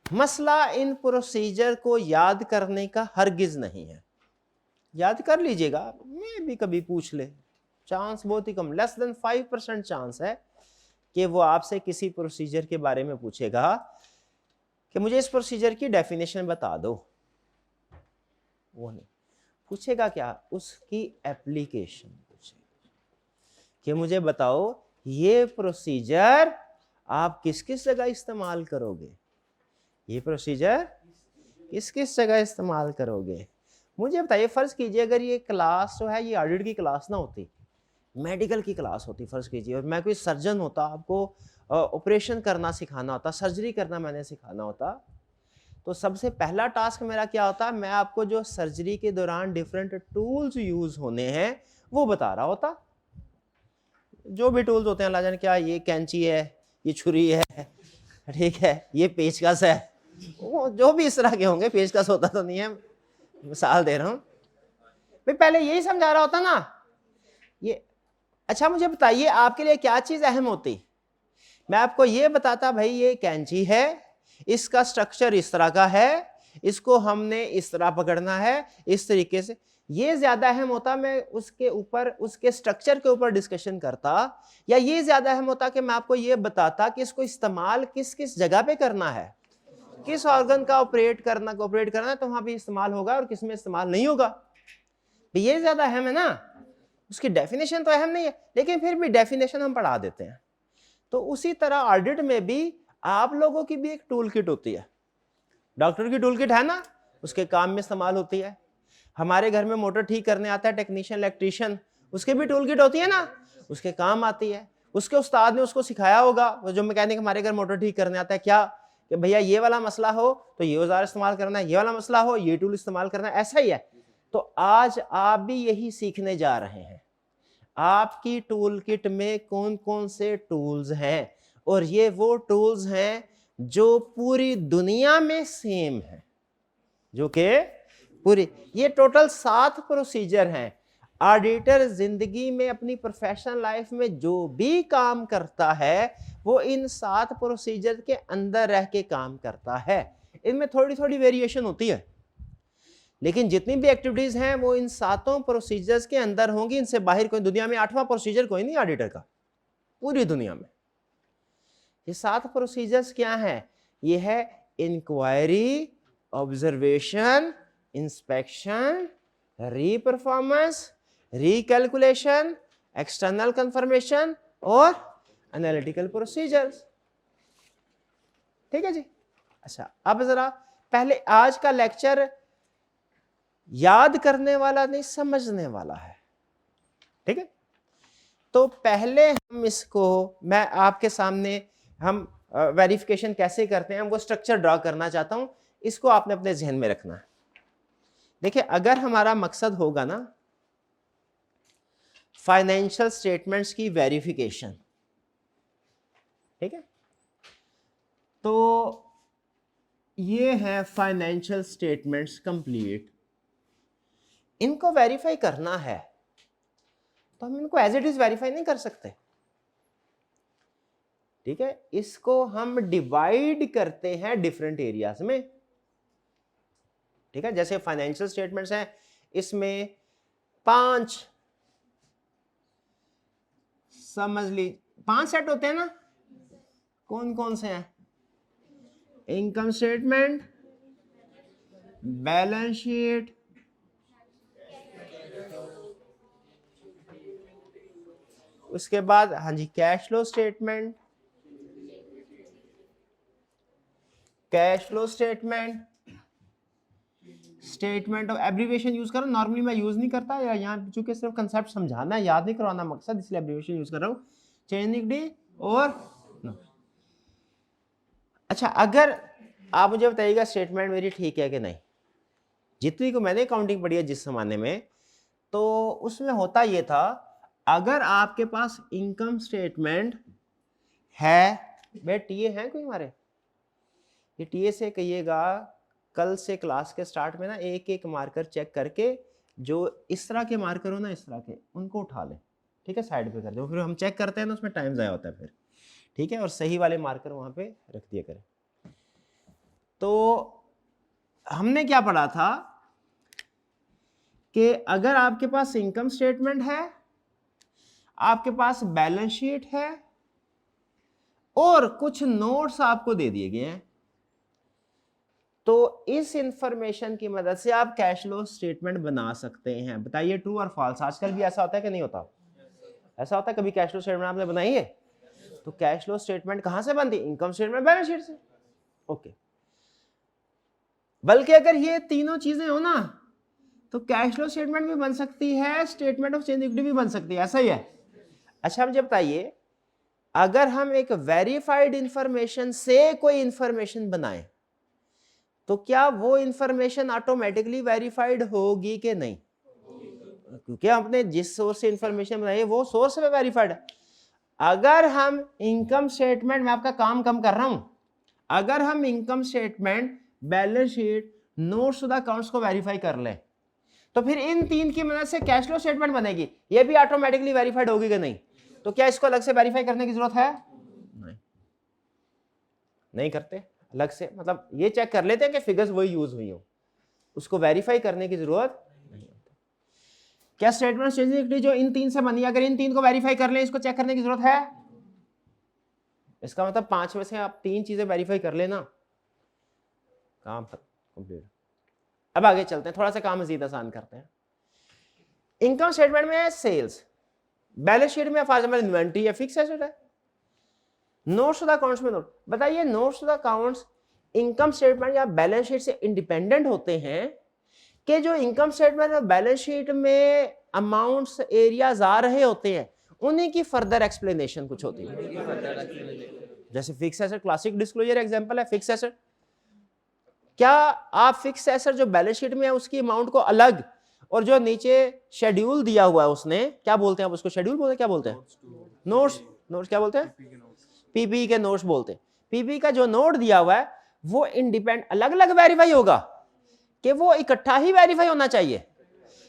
मसला इन प्रोसीजर को याद करने का हरगिज नहीं है। याद कर लीजिएगा, मैं भी कभी पूछ ले, चांस बहुत ही कम, लेस देन 5% चांस है कि वो आपसे किसी प्रोसीजर के बारे में पूछेगा कि मुझे इस प्रोसीजर की डेफिनेशन बता दो। वो नहीं पूछेगा, क्या उसकी एप्लीकेशन पूछेगा कि मुझे बताओ ये प्रोसीजर आप किस किस जगह इस्तेमाल करोगे, ये प्रोसीजर किस किस जगह इस्तेमाल करोगे। मुझे बताइए, फर्ज कीजिए अगर ये क्लास जो है ये ऑडिट की क्लास ना होती, मेडिकल की क्लास होती फर्ज कीजिए, और मैं कोई सर्जन होता, आपको ऑपरेशन करना सिखाना होता, सर्जरी करना मैंने सिखाना होता, तो सबसे पहला टास्क मेरा क्या होता, मैं आपको जो सर्जरी के दौरान डिफरेंट टूल्स यूज होने हैं वो बता रहा होता। जो भी टूल्स होते हैं, अल्लाह जाने क्या, ये कैंची है, ये छुरी है, ठीक है, ये पेचकस है, वो जो भी इस तरह के होंगे, पेचकस होता तो नहीं है, मिसाल दे रहा हूं भाई, पहले यही समझा रहा होता ना ये। अच्छा मुझे बताइए आपके लिए क्या चीज अहम होती, मैं आपको ये बताता भाई ये कैंची है, इसका स्ट्रक्चर इस तरह का है, इसको हमने इस तरह पकड़ना है, इस तरीके से, ये ज्यादा अहम होता मैं उसके ऊपर, उसके स्ट्रक्चर के ऊपर डिस्कशन करता, या ये ज्यादा अहम होता कि मैं आपको ये बताता कि इसको इस्तेमाल किस किस जगह पे करना है, किस ऑर्गन का ऑपरेट करना है तो वहां भी इस्तेमाल होगा और किस में इस्तेमाल नहीं होगा। ये ज्यादा अहम है ना, उसकी डेफिनेशन तो अहम नहीं है, लेकिन फिर भी डेफिनेशन हम पढ़ा देते हैं। तो उसी तरह ऑडिट में भी आप लोगों की भी एक टूल किट होती है, डॉक्टर की टूल किट है ना, उसके काम में इस्तेमाल होती है। हमारे घर में मोटर ठीक करने आता है टेक्नीशियन, इलेक्ट्रीशियन, उसके भी टूल किट होती है ना, उसके काम आती है। उसके उस्ताद ने उसको सिखाया होगा, वो जो मैकेनिक हमारे घर मोटर ठीक करने आता है, क्या कि भैया ये वाला मसला हो तो ये औजार इस्तेमाल करना है, ये वाला मसला हो ये टूल इस्तेमाल करना है, ऐसा ही है। तो आज आप भी यही सीखने जा रहे हैं, आपकी टूल किट में कौन कौन से टूल्स हैं, और ये वो टूल्स हैं जो पूरी दुनिया में सेम है, जो कि पूरी, ये टोटल 7 प्रोसीजर हैं। ऑडिटर जिंदगी में अपनी प्रोफेशनल लाइफ में जो भी काम करता है वो इन 7 प्रोसीजर के अंदर रह के काम करता है। इनमें थोड़ी थोड़ी वेरिएशन होती है, लेकिन जितनी भी एक्टिविटीज हैं वो इन 7 प्रोसीजर्स के अंदर होंगी। इनसे बाहर कोई, दुनिया में 8वां प्रोसीजर कोई नहीं ऑडिटर का पूरी दुनिया में। ये 7 प्रोसीजर्स क्या हैं? ये है inquiry, observation, inspection, reperformance, recalculation, external confirmation और एनालिटिकल प्रोसीजर्स। ठीक है जी। अच्छा, अब जरा पहले आज का लेक्चर याद करने वाला नहीं, समझने वाला है। ठीक है, तो पहले हम इसको, मैं आपके सामने हम वेरिफिकेशन कैसे करते हैं वो स्ट्रक्चर ड्रॉ करना चाहता हूं। इसको आपने अपने जहन में रखना है। देखिए, अगर हमारा मकसद होगा ना फाइनेंशियल स्टेटमेंट्स की वेरिफिकेशन, ठीक है, तो ये है फाइनेंशियल स्टेटमेंट्स कंप्लीट। इनको वेरीफाई करना है तो हम इनको एज इट इज वेरीफाई नहीं कर सकते। ठीक है, इसको हम डिवाइड करते हैं डिफरेंट एरियाज में। ठीक है, जैसे फाइनेंशियल स्टेटमेंट्स हैं, इसमें 5 समझ ली 5 सेट होते हैं ना। कौन कौन से हैं? इनकम स्टेटमेंट, बैलेंस शीट, उसके बाद हाँ जी cash flow statement, cash flow statement, statement of, abbreviation use करो, नॉर्मली मैं यूज नहीं करता, या यहाँ चूंकि सिर्फ कंसेप्ट समझाना, याद नहीं करवाना मकसद, इसलिए एब्रीविएशन यूज कर रहा हूँ। चेंजिंग डी और no. अच्छा, अगर आप मुझे बताइएगा स्टेटमेंट मेरी ठीक है कि नहीं। जितनी को मैंने अकाउंटिंग पढ़ी है जिस जमाने में, तो उसमें होता ये था, अगर आपके पास इनकम स्टेटमेंट है, भाई टीए हैं कोई हमारे, ये टीए से कहिएगा कल से क्लास के स्टार्ट में ना एक एक मार्कर चेक करके, जो इस तरह के मार्कर हो ना, इस तरह के, उनको उठा लें। ठीक है, साइड पे कर दो, फिर हम चेक करते हैं ना उसमें टाइम ज़ाया होता है फिर। ठीक है, और सही वाले मार्कर वहां पे रख दिया करें। तो हमने क्या पढ़ा था कि अगर आपके पास इनकम स्टेटमेंट है, आपके पास बैलेंस शीट है और कुछ नोट्स आपको दे दिए गए हैं, तो इस इंफॉर्मेशन की मदद से आप कैश फ्लो स्टेटमेंट बना सकते हैं। बताइए ट्रू और फॉल्स। आजकल भी ऐसा होता है कि नहीं होता? ऐसा होता है, कभी कैश फ्लो स्टेटमेंट आपने बनाई है? तो कैश फ्लो स्टेटमेंट कहां से बनती है? इनकम स्टेटमेंट, बैलेंस शीट से। ओके, बल्कि अगर ये तीनों चीजें हो ना, तो कैश फ्लो स्टेटमेंट भी बन सकती है, स्टेटमेंट ऑफ चेंज इक्विटी भी बन सकती है। ऐसा ही है। अच्छा, मुझे बताइए, अगर हम एक वेरीफाइड इंफॉर्मेशन से कोई इंफॉर्मेशन बनाएं, तो क्या वो इंफॉर्मेशन ऑटोमेटिकली वेरीफाइड होगी कि नहीं? क्योंकि हमने जिस सोर्स से इंफॉर्मेशन बनाई है वो सोर्स पे वेरीफाइड है। अगर हम इनकम स्टेटमेंट, मैं आपका काम कम कर रहा हूं, अगर हम income statement, balance sheet, notes to the accounts को वेरीफाई कर लें, तो फिर इन 3 की मदद से कैश फ्लो स्टेटमेंट बनेगी। ये भी ऑटोमेटिकली वेरीफाइड होगी कि नहीं? तो क्या इसको अलग से वेरीफाई करने की जरूरत है? नहीं करते अलग से, मतलब ये चेक कर लेते हैं कि फिगर्स वही यूज हुई हो, उसको वेरीफाई करने की जरूरत नहीं होती। क्या स्टेटमेंट चेंजिंग इक्विटी जो इन 3 से बनी, अगर इन 3 को वेरीफाई कर लें, इसको चेक करने की जरूरत है? इसका मतलब 5 में से आप 3 चीजें वेरीफाई कर लेना, काम कंप्लीट। अब आगे चलते हैं, थोड़ा सा काम मजीद आसान करते हैं। इनकम स्टेटमेंट में सेल्स, बैलेंस शीट में फॉर एग्जांपल इन्वेंट्री है, फिक्स एसेट है, नोट्स टू द अकाउंट्स में नोट। बताइए, notes to the accounts income statement या बैलेंस शीट से इंडिपेंडेंट होते हैं कि जो इनकम स्टेटमेंट और बैलेंस शीट में अमाउंट्स, एरियाज आ रहे होते हैं, उन्हीं की फर्दर एक्सप्लेनेशन कुछ होती है। जैसे fix asset, classic disclosure example है फिक्स एसेट। क्या आप फिक्स एसेट जो बैलेंस शीट में है उसकी अमाउंट को अलग, और जो नीचे शेड्यूल दिया हुआ है उसने, क्या बोलते हैं आप उसको? शेड्यूल बोलते हैं, क्या बोलते हैं? नोट्स। नोट्स क्या बोलते हैं? पीपी के नोट्स बोलते हैं। पीपी का जो नोट दिया हुआ है वो अलग अलग वेरीफाई होगा कि वो इकट्ठा ही वेरीफाई होना चाहिए,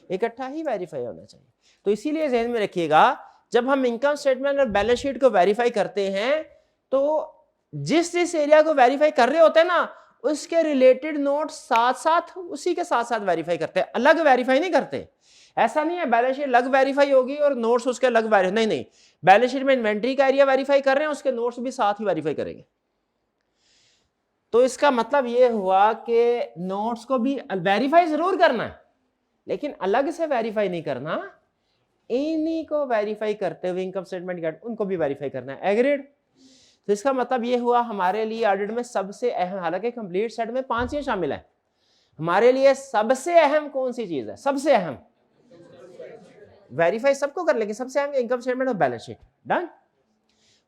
इकट्ठा ही वेरीफाई होना चाहिए। तो इसीलिए ध्यान में रखिएगा, जब हम इनकम स्टेटमेंट और बैलेंस शीट को वेरीफाई करते हैं तो जिस एरिया को वेरीफाई कर रहे होते हैं ना, उसके रिलेटेड नोट साथ साथ उसी के साथ साथ वेरीफाई करते हैं, अलग वेरीफाई नहीं करते। ऐसा नहीं है बैलेंस शीट अलग वेरीफाई होगी और नोट्स उसके अलग वेरीफाई, नहीं नहीं, बैलेंस शीट में इन्वेंट्री का एरिया वेरीफाई कर रहे हैं, उसके नोट्स भी साथ ही वेरीफाई करेंगे। तो इसका मतलब यह हुआ कि नोट्स को भी वेरीफाई जरूर करना है, लेकिन अलग से वेरीफाई नहीं करना, इन्हीं को वेरीफाई करते हुए इनकम स्टेटमेंट गेट उनको भी वेरीफाई करना है। एग्रीड? तो इसका मतलब यह हुआ हमारे लिए ऑडिट में सबसे अहम, हालांकि कंप्लीट सेट में 5 चीजें शामिल है, हमारे लिए सबसे अहम कौन सी चीज है? सबसे अहम वेरीफाई सबको कर लेंगे, सबसे अहम इनकम स्टेटमेंट और बैलेंस शीट। डन?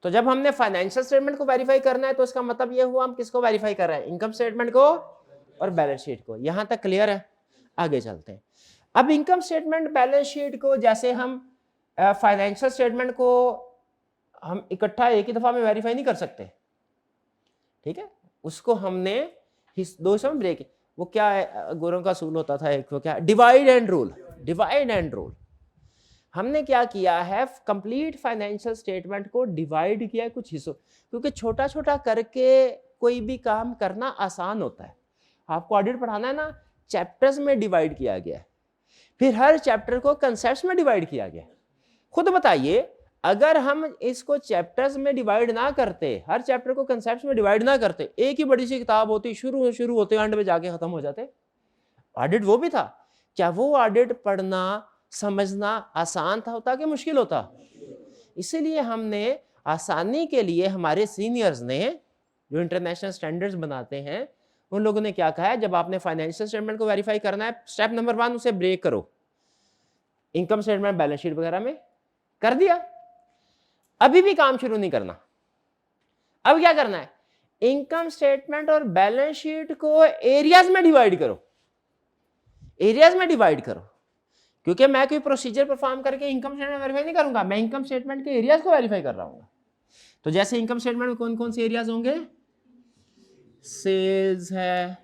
तो जब हमने फाइनेंशियल स्टेटमेंट को वेरीफाई करना है तो इसका मतलब यह हुआ हम किसको वेरीफाई कर रहे हैं? इनकम स्टेटमेंट को और बैलेंस शीट को। यहां तक क्लियर है? आगे चलते हैं। अब इनकम स्टेटमेंट बैलेंस शीट को जैसे हम फाइनेंशियल स्टेटमेंट को हम इकट्ठा एक ही दफा में वेरीफाई नहीं कर सकते, ठीक है, उसको हमने दो हिस्सों में ब्रेक, वो क्या है, गुरुओं का असूल होता था एक, वो क्या, divide and rule. Divide and rule हमने क्या किया है, कंप्लीट फाइनेंशियल स्टेटमेंट को डिवाइड किया है कुछ हिस्सों, क्योंकि छोटा छोटा करके कोई भी काम करना आसान होता है। आपको ऑडिट पढ़ाना है ना, चैप्टर्स में डिवाइड किया गया है, फिर हर चैप्टर को कंसेप्ट्स में डिवाइड किया गया। खुद बताइए, अगर हम इसको चैप्टर्स में डिवाइड ना करते, हर चैप्टर को कंसेप्ट्स में डिवाइड ना करते, एक ही बड़ी सी किताब होती, शुरू होते एंड में जाके खत्म हो जाते। ऑडिट वो भी था, क्या वो ऑडिट पढ़ना समझना आसान था होता कि मुश्किल होता? इसीलिए हमने आसानी के लिए हमारे सीनियर्स ने, जो इंटरनेशनल स्टैंडर्ड्स बनाते हैं, उन लोगों ने क्या कहा है, जब आपने फाइनेंशियल स्टेटमेंट को वेरीफाई करना है, स्टेप नंबर 1 उसे ब्रेक करो, इनकम स्टेटमेंट बैलेंस शीट वगैरह में कर दिया, अभी भी काम शुरू नहीं करना। अब क्या करना है, इनकम स्टेटमेंट और बैलेंस शीट को एरियाज में डिवाइड करो, एरियाज में डिवाइड करो, क्योंकि मैं कोई प्रोसीजर परफॉर्म करके इनकम स्टेटमेंट वेरीफाई नहीं करूंगा, मैं इनकम स्टेटमेंट के एरियाज को वेरीफाई कर रहा हूं। तो जैसे इनकम स्टेटमेंट में कौन कौन से एरियाज होंगे, सेल्स है,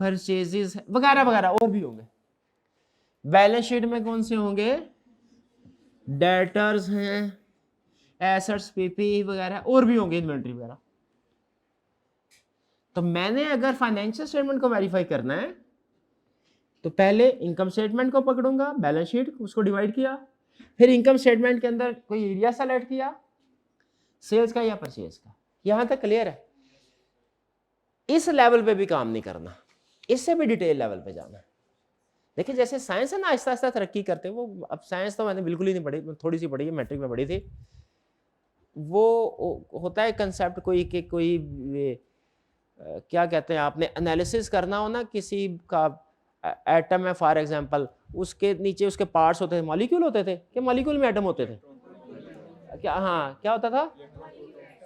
परचेजेस है, वगैरह वगैरह, और भी होंगे। बैलेंस शीट में कौन से होंगे, डेटर्स हैं, एसेट्स, पीपी वगैरह, और भी होंगे, इन्वेंट्री वगैरह। तो मैंने अगर फाइनेंशियल स्टेटमेंट को वेरीफाई करना है तो पहले इनकम स्टेटमेंट को पकड़ूंगा, बैलेंस शीट उसको डिवाइड किया, फिर इनकम स्टेटमेंट के अंदर कोई एरिया सेलेक्ट किया, सेल्स का या परचेज का। यहां तक क्लियर है? इस लेवल पे भी काम नहीं करना, इससे भी डिटेल लेवल पे जाना। देखिए जैसे साइंस है ना, आहिस्ता आहिस्ता तरक्की करते हैं वो। अब साइंस तो मैंने बिल्कुल ही नहीं पढ़ी, थोड़ी सी पढ़ी है, मैट्रिक में पढ़ी थी। वो होता है कंसेप्ट कोई कि कोई क्या कहते हैं, आपने एनालिसिस करना हो ना किसी का, एटम है फॉर एग्जांपल, उसके नीचे उसके पार्ट्स होते थे, मॉलिक्यूल होते थे, कि मॉलिक्यूल में एटम होते थे क्या? हाँ, क्या होता था,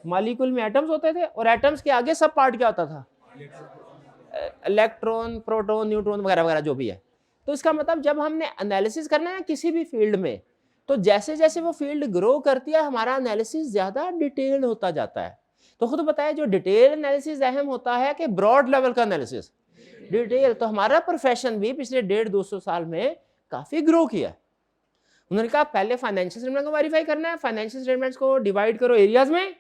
मॉलिक्यूल में एटम्स होते थे, और एटम्स के आगे सब पार्ट क्या होता था, इलेक्ट्रॉन, प्रोटॉन, न्यूट्रॉन वगैरह वगैरह जो भी है। तो इसका मतलब जब हमने एनालिसिस करना है किसी भी फील्ड में, तो जैसे जैसे वो फील्ड ग्रो करती है, हमारा एनालिसिस ज्यादा डिटेल्ड होता जाता है। तो खुद बताया, जो डिटेल एनालिसिस अहम होता है कि ब्रॉड लेवल का एनालिसिस डिटेल। तो हमारा प्रोफेशन भी पिछले 150-200 साल में काफी ग्रो किया। उन्होंने कहा पहले फाइनेंशियल स्टेटमेंट को वेरीफाई करना है, फाइनेंशियल स्टेटमेंट्स को डिवाइड करो एरियाज में,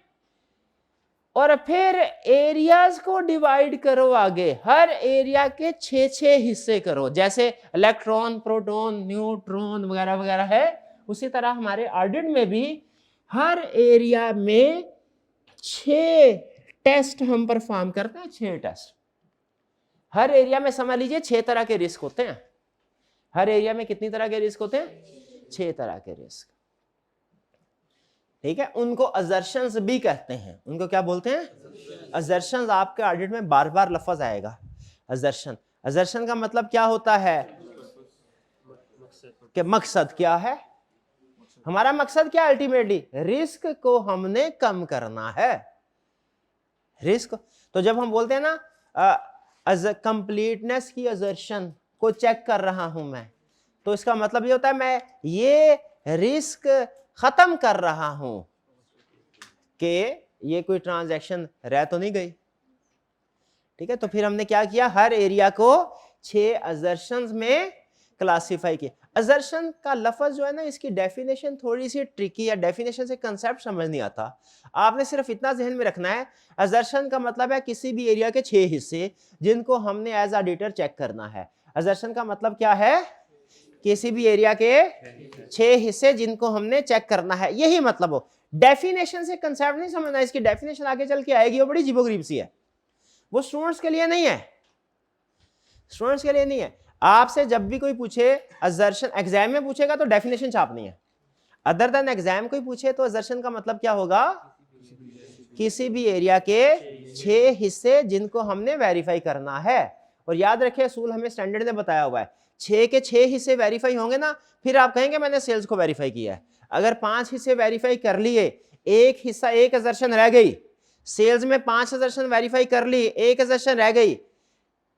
और फिर एरियाज को डिवाइड करो आगे, हर एरिया के 6-6 हिस्से करो, जैसे इलेक्ट्रॉन, प्रोटॉन, न्यूट्रॉन वगैरह वगैरह है। उसी तरह हमारे ऑडिट में भी हर एरिया में 6 टेस्ट हम परफॉर्म करते हैं, 6 टेस्ट हर एरिया में। समझ लीजिए 6 तरह के रिस्क होते हैं हर एरिया में। कितनी तरह के रिस्क होते हैं? 6 तरह के रिस्क, ठीक है। उनको असर्शंस भी कहते हैं। उनको क्या बोलते हैं? असर्शंस। आपके ऑडिट में बार बार लफ्ज आएगा असर्शन। असर्शन का मतलब क्या होता है कि मकसद क्या है, हमारा मकसद क्या, अल्टीमेटली रिस्क को हमने कम करना है, रिस्क। तो जब हम बोलते हैं ना कंप्लीटनेस की असर्शन को चेक कर रहा हूं मैं, तो इसका मतलब ये होता है मैं ये रिस्क खत्म कर रहा हूं कि ये कोई ट्रांजैक्शन रह तो नहीं गई, ठीक है। तो फिर हमने क्या किया, हर एरिया को 6 असर्शंस में क्लासिफाई किया। असर्शन का लफ्ज जो है ना, इसकी डेफिनेशन थोड़ी सी ट्रिकी है, डेफिनेशन से कंसेप्ट समझ नहीं आता। आपने सिर्फ इतना जहन में रखना है, असर्शन का मतलब है किसी भी एरिया के 6 हिस्से जिनको हमने एज ऑडिटर चेक करना है। असर्शन का मतलब क्या है, किसी भी एरिया के 6 हिस्से जिनको हमने चेक करना है, यही मतलब हो। डेफिनेशन से कंसेप्ट नहीं समझना, इसकी डेफिनेशन आगे चल के आएगी, वो बड़ी अजीबोगरीब सी है, वो स्टूडेंट्स के लिए नहीं है, स्टूडेंट्स के लिए नहीं है। आपसे जब भी कोई पूछे असर्शन, एग्जाम में पूछेगा तो डेफिनेशन छापनी है, अदर देन एग्जाम कोई पूछे तो असर्शन का मतलब क्या होगा, किसी भी एरिया के 6 हिस्से जिनको हमने वेरीफाई करना है। और याद रखें, असूल हमें स्टैंडर्ड ने बताया हुआ है, 6 के 6 हिस्से वेरीफाई होंगे ना, फिर आप कहेंगे मैंने सेल्स को वेरीफाई किया है। अगर 5 हिस्से वेरीफाई कर लिए, एक हिस्सा, एक असर्शन रह गई, सेल्स में 5 असर्शन वेरीफाई कर ली, एक असर्शन रह गई,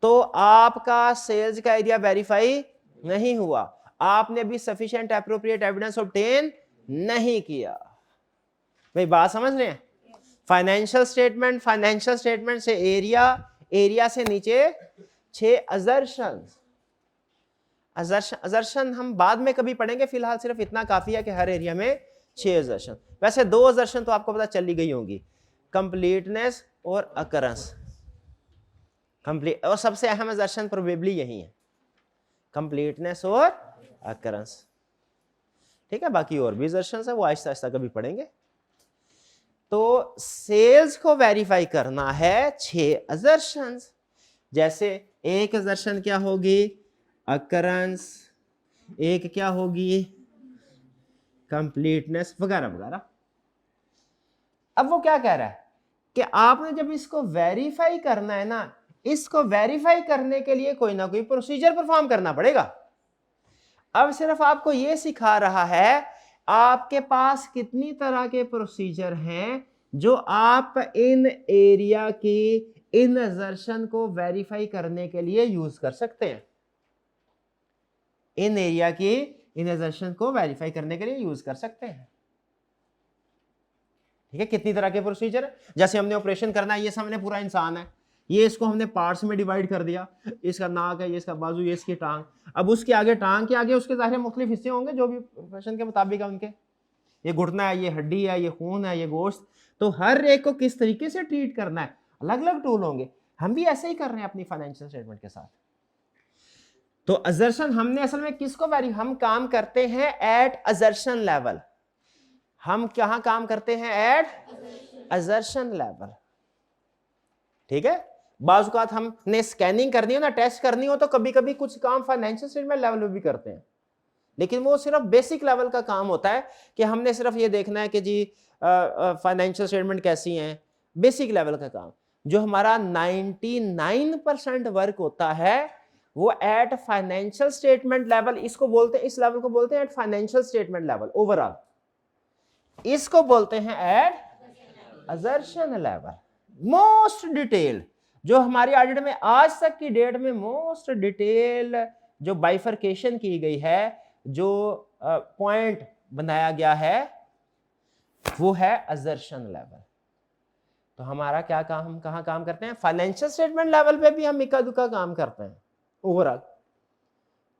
तो आपका सेल्स का एरिया वेरीफाई नहीं हुआ, आपने भी सफिशिएंट एप्रोप्रिएट एविडेंस ऑब्टेन नहीं किया। भाई बात समझ रहे हैं, फाइनेंशियल स्टेटमेंट, फाइनेंशियल स्टेटमेंट से एरिया, एरिया से नीचे 6 असर्शन। असर्शन हम बाद में कभी पढ़ेंगे, फिलहाल सिर्फ इतना काफी है कि हर एरिया में 6 असर्शन। वैसे 2 असर्शन तो आपको पता चली गई होंगी, कंप्लीटनेस और अकरेंस। कंप्लीट और सबसे अहम असर्शन प्रोबेबली यही है, कंप्लीटनेस और अकरेंस, ठीक है। बाकी और भी असर्शन है, वो आहिस्ता आहिस्ता कभी पढ़ेंगे। तो सेल्स को वेरीफाई करना है 6 असर्शन, जैसे एक असर्शन क्या होगी, अकरेंस, एक क्या होगी, कंप्लीटनेस वगैरह वगैरह। अब वो क्या कह रहा है कि आपने जब इसको वेरीफाई करना है ना, इसको वेरीफाई करने के लिए कोई ना कोई प्रोसीजर परफॉर्म करना पड़ेगा। अब सिर्फ आपको यह सिखा रहा है आपके पास कितनी तरह के प्रोसीजर हैं जो आप इन एरिया की इन असर्शन को वेरीफाई करने के लिए यूज कर सकते हैं, इन एरिया की इन असर्शन को वेरीफाई करने के लिए यूज कर सकते हैं, ठीक है। कितनी तरह के प्रोसीजर है, जैसे हमने ऑपरेशन करना है, ये सामने पूरा इंसान है, ये इसको हमने पार्ट्स में डिवाइड कर दिया, इसका नाक है, ये इसका बाजू, ये इसकी टांग। अब उसके आगे, टांग के आगे उसके ज़ाहिर मुख्तलिफ हिस्से होंगे जो भी ऑपरेशन के मुताबिक है उनके, ये घुटना है, ये हड्डी है, ये खून है, ये गोश्त। तो हर एक को किस तरीके से ट्रीट करना है, अलग अलग टूल होंगे। हम भी ऐसे ही कर रहे हैं अपनी फाइनेंशियल स्टेटमेंट के साथ। तो असर्शन हमने असल में किसको वेरी, हम काम करते हैं एट असर्शन लेवल। हम कहां काम करते हैं, एट असर्शन लेवल, ठीक है। बाज़ हमने स्कैनिंग करनी हो ना, टेस्ट करनी हो, तो कभी कभी कुछ काम फाइनेंशियल स्टेटमेंट लेवल पे भी करते हैं, लेकिन वो सिर्फ बेसिक लेवल का काम होता है कि हमने सिर्फ ये देखना है कि जी फाइनेंशियल स्टेटमेंट कैसी हैं, बेसिक लेवल का काम। जो हमारा 99% वर्क होता है वो एट फाइनेंशियल स्टेटमेंट लेवल, इसको बोलते हैं, इस लेवल को बोलते हैं at financial statement level overall, इसको बोलते हैं at assertion level. Most detail जो हमारी ऑडिट में आज तक की डेट में मोस्ट डिटेल जो बाइफरकेशन की गई है, जो पॉइंट बनाया गया है, वो है असर्शन लेवल। तो हमारा क्या काम, हम कहाँ काम करते हैं, फाइनेंशियल स्टेटमेंट लेवल पे भी हम इक्का दुक्का काम करते हैं ओवरऑल।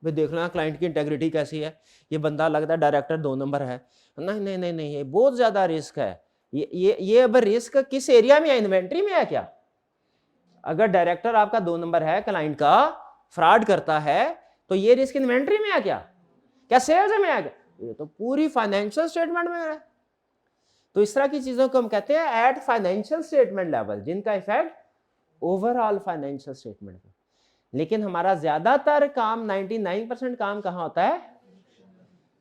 भाई देख लो क्लाइंट की इंटेग्रिटी कैसी है, ये बंदा लगता है डायरेक्टर 2 नंबर है, नहीं नहीं नहीं नहीं, ये बहुत ज्यादा रिस्क है। ये अब रिस्क किस एरिया में है, इन्वेंट्री में है क्या? अगर डायरेक्टर आपका 2 नंबर है, क्लाइंट का फ्रॉड करता है, तो ये रिस्क इन्वेंट्री में है क्या सेल्स में है क्या? ये तो पूरी फाइनेंशियल स्टेटमेंट में है। तो इस तरह की चीजों को हम कहते हैं एट फाइनेंशियल स्टेटमेंट लेवल, जिनका इफेक्ट ओवरऑल फाइनेंशियल स्टेटमेंट पे। लेकिन हमारा ज्यादातर काम 99% काम कहाँ होता है,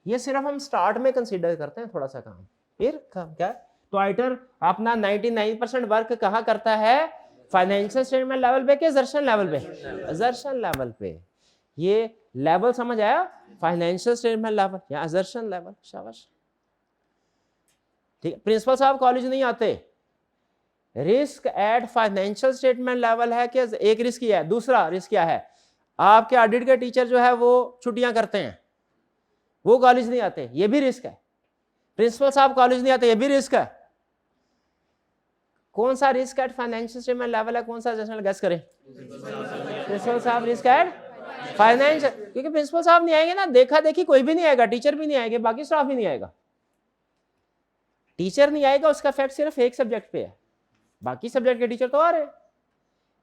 ये सिर्फ हम स्टार्ट में कंसीडर करते हैं थोड़ा सा काम, फिर क्या तो ऑडिटर अपना 99% वर्क कहाँ करता है, फाइनेंशियल स्टेटमेंट लेवल पे के असर्शन लेवल पे, असर्शन लेवल पे। ये लेवल समझ आया, फाइनेंशियल स्टेटमेंट लेवल या असर्शन लेवल, शाबाश। ठीक है, प्रिंसिपल साहब कॉलेज नहीं आते, risk at financial statement level है कि एक रिस्क ही है, दूसरा रिस्क क्या है, आपके ऑडिट के टीचर जो है वो छुट्टियां करते हैं, वो कॉलेज नहीं आते, ये भी रिस्क है। प्रिंसिपल साहब कॉलेज नहीं आते, ये भी रिस्क है। कौन सा risk at financial statement level है, कौन सा एडजस्टमेंट, गेस करें। प्रिंसिपल साहब रिस्क एट फाइनेंशियल, क्योंकि प्रिंसिपल साहब नहीं आएंगे ना, देखा देखी कोई भी नहीं आएगा, टीचर भी नहीं आएंगे, बाकी स्टाफ भी नहीं आएगा। टीचर नहीं आएगा उसका इफेक्ट सिर्फ एक सब्जेक्ट पे है, बाकी सब्जेक्ट के टीचर तो आ रहे हैं,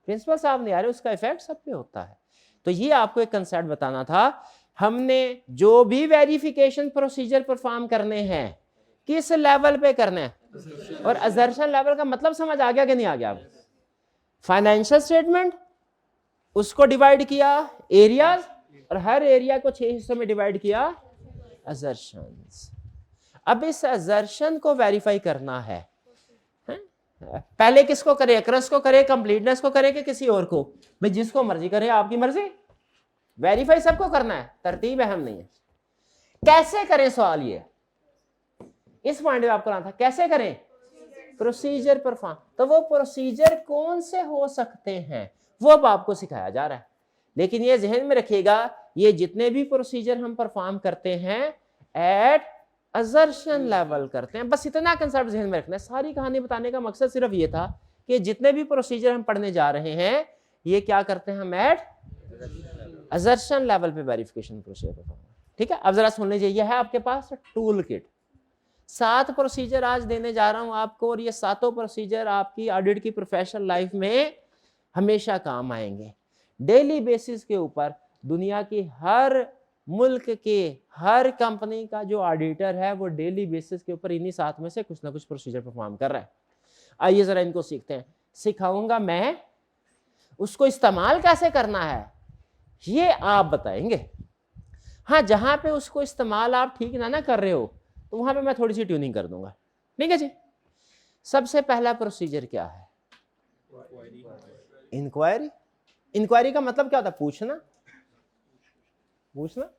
प्रिंसिपल साहब नहीं आ रहे, उसका इफेक्ट सब पे होता है। तो ये आपको एक कंसेप्ट बताना था। हमने जो भी वेरिफिकेशन प्रोसीजर परफॉर्म करने हैं किस लेवल पे करने हैं, और असर्शन लेवल का मतलब समझ आ गया कि नहीं आ गया। फाइनेंशियल स्टेटमेंट उसको डिवाइड किया एरियाज, और हर एरिया को 6 हिस्सों में डिवाइड किया असर्शंस। अब इस असर्शन को वेरीफाई करना है, पहले किसको करे, एक्रेस को करे, कंप्लीटनेस को करे कि किसी और को, भाई जिसको मर्जी करे, आपकी मर्जी। वेरीफाई सबको करना है, तरतीब अहम नहीं है। कैसे करें, सवाल ये इस पॉइंट में आपको लाना था, कैसे करें प्रोसीजर परफॉर्म। तो वो प्रोसीजर कौन से हो सकते हैं वो अब आपको सिखाया जा रहा है। लेकिन ये जहन में रखिएगा, ये जितने भी प्रोसीजर हम परफॉर्म करते हैं एट असर्शन लेवल करते हैं, बस इतना कंसेप्ट जहन में रखना है। सारी कहानी बताने का मकसद सिर्फ ये था कि जितने भी प्रोसीजर हम पढ़ने जा रहे हैं ये क्या करते हैं हम एट असर्शन लेवल पे वेरिफिकेशन प्रोसीजर परफॉर्म। ठीक है, अब जरा सुन लीजिए, यह है आपके पास टूल किट। 7 प्रोसीजर आज देने जा रहा हूं आपको, और ये 7 प्रोसीजर आपकी ऑडिट की प्रोफेशनल लाइफ में हमेशा काम आएंगे। डेली बेसिस के ऊपर दुनिया की हर मुल्क के हर कंपनी का जो ऑडिटर है वो डेली बेसिस के ऊपर इन्हीं 7 में से कुछ ना कुछ प्रोसीजर परफॉर्म कर रहा है। आइए जरा इनको सीखते हैं, सिखाऊंगा मैं, उसको इस्तेमाल कैसे करना है ये आप बताएंगे। हाँ, जहां पे उसको इस्तेमाल आप ठीक ना कर रहे हो तो वहां पे मैं थोड़ी सी ट्यूनिंग कर दूंगा। ठीक है जी। सबसे पहला प्रोसीजर क्या है, इंक्वायरी। इंक्वायरी का मतलब क्या होता है, पूछना। पूछना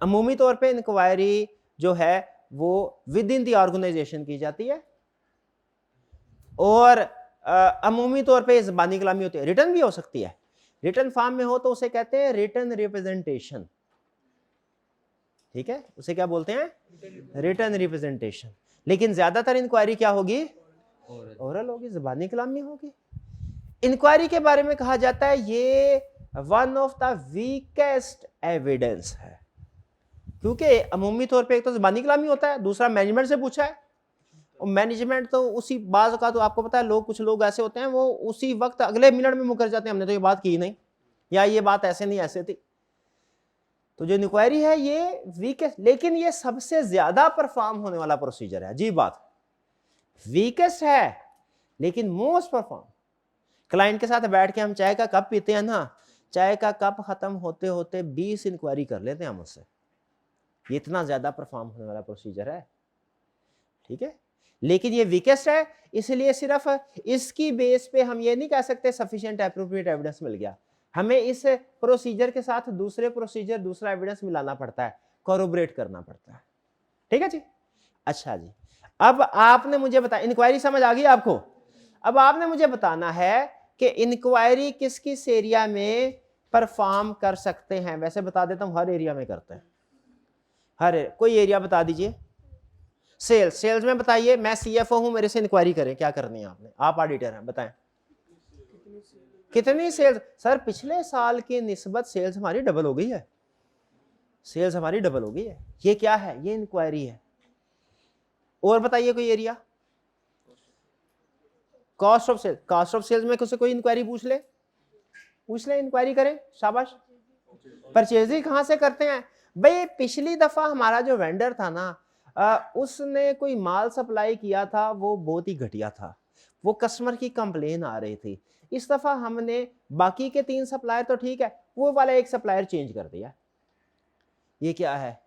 अमूमी तौर पे इंक्वायरी जो है वो विद इन दी ऑर्गेनाइजेशन की जाती है, और अमूमी तौर पे ज़बानी कलामी होती है, रिटर्न भी हो सकती है। रिटर्न फॉर्म में हो तो उसे कहते हैं रिटर्न रिप्रेजेंटेशन। ठीक है, उसे क्या बोलते हैं, रिटर्न रिप्रेजेंटेशन। लेकिन ज्यादातर इंक्वायरी क्या होगी, ओरल होगी, ज़बानी कलामी होगी। इंक्वायरी के बारे में कहा जाता है ये one of the weakest evidence है, क्योंकि अमूमी तौर पे एक तो ज़बानी कलामी होता है, दूसरा मैनेजमेंट से पूछा है, और मैनेजमेंट तो उसी बात का, तो आपको पता है लोग, कुछ लोग ऐसे होते हैं वो उसी वक्त अगले मिनट में मुकर जाते हैं, हमने तो ये बात की नहीं, या ये बात ऐसे नहीं ऐसे थी। तो जो इंक्वायरी है ये वीकेस्ट, लेकिन ये सबसे ज्यादा परफॉर्म होने वाला प्रोसीजर है। अजीब बात, वीकेस्ट है लेकिन मोस्ट परफॉर्म। क्लाइंट के साथ बैठ के हम चाय का कप पीते हैं ना, चाय का कप खत्म होते होते 20 इंक्वायरी कर लेते हैं हम उससे, ये इतना ज्यादा परफॉर्म होने वाला प्रोसीजर है। ठीक है, लेकिन ये वीकेस्ट है, इसलिए सिर्फ इसकी बेस पे हम ये नहीं कह सकते सफिशिएंट एप्रोप्रिएट एविडेंस मिल गया। हमें इस प्रोसीजर के साथ दूसरे प्रोसीजर, दूसरा एविडेंस मिलाना पड़ता है, कोरोबरेट करना पड़ता है। ठीक है जी। अच्छा जी, अब आपने मुझे बताया, इंक्वायरी समझ आ गई आपको। अब आपने मुझे बताना है कि इंक्वायरी किस किस एरिया में परफॉर्म कर सकते हैं। वैसे बता देता हूं, हर एरिया में करते हैं, कोई एरिया बता दीजिए। सेल्स में बताइए, मैं CFO हूं, मेरे से इंक्वायरी करें, क्या करनी है आपने, आप ऑडिटर हैं, बताएं कितनी सेल्स। सर पिछले साल की निस्बत सेल्स हमारी डबल हो गई है, सेल्स हमारी डबल हो गई है। ये क्या है, ये इंक्वायरी है। और बताइए कोई area. Cost of sales, cost of sales में कोई इंक्वायरी पूछ ले, इंक्वायरी करें, शाबाश। परचेजिंग कहां से करते हैं भाई, पिछली दफा हमारा जो वेंडर था ना, उसने कोई माल सप्लाई किया था, वो बहुत ही घटिया था, वो कस्टमर की कंप्लेन आ रही थी। इस दफा हमने बाकी के 3 सप्लायर तो ठीक है, वो वाला एक सप्लायर चेंज कर दिया। ये क्या है,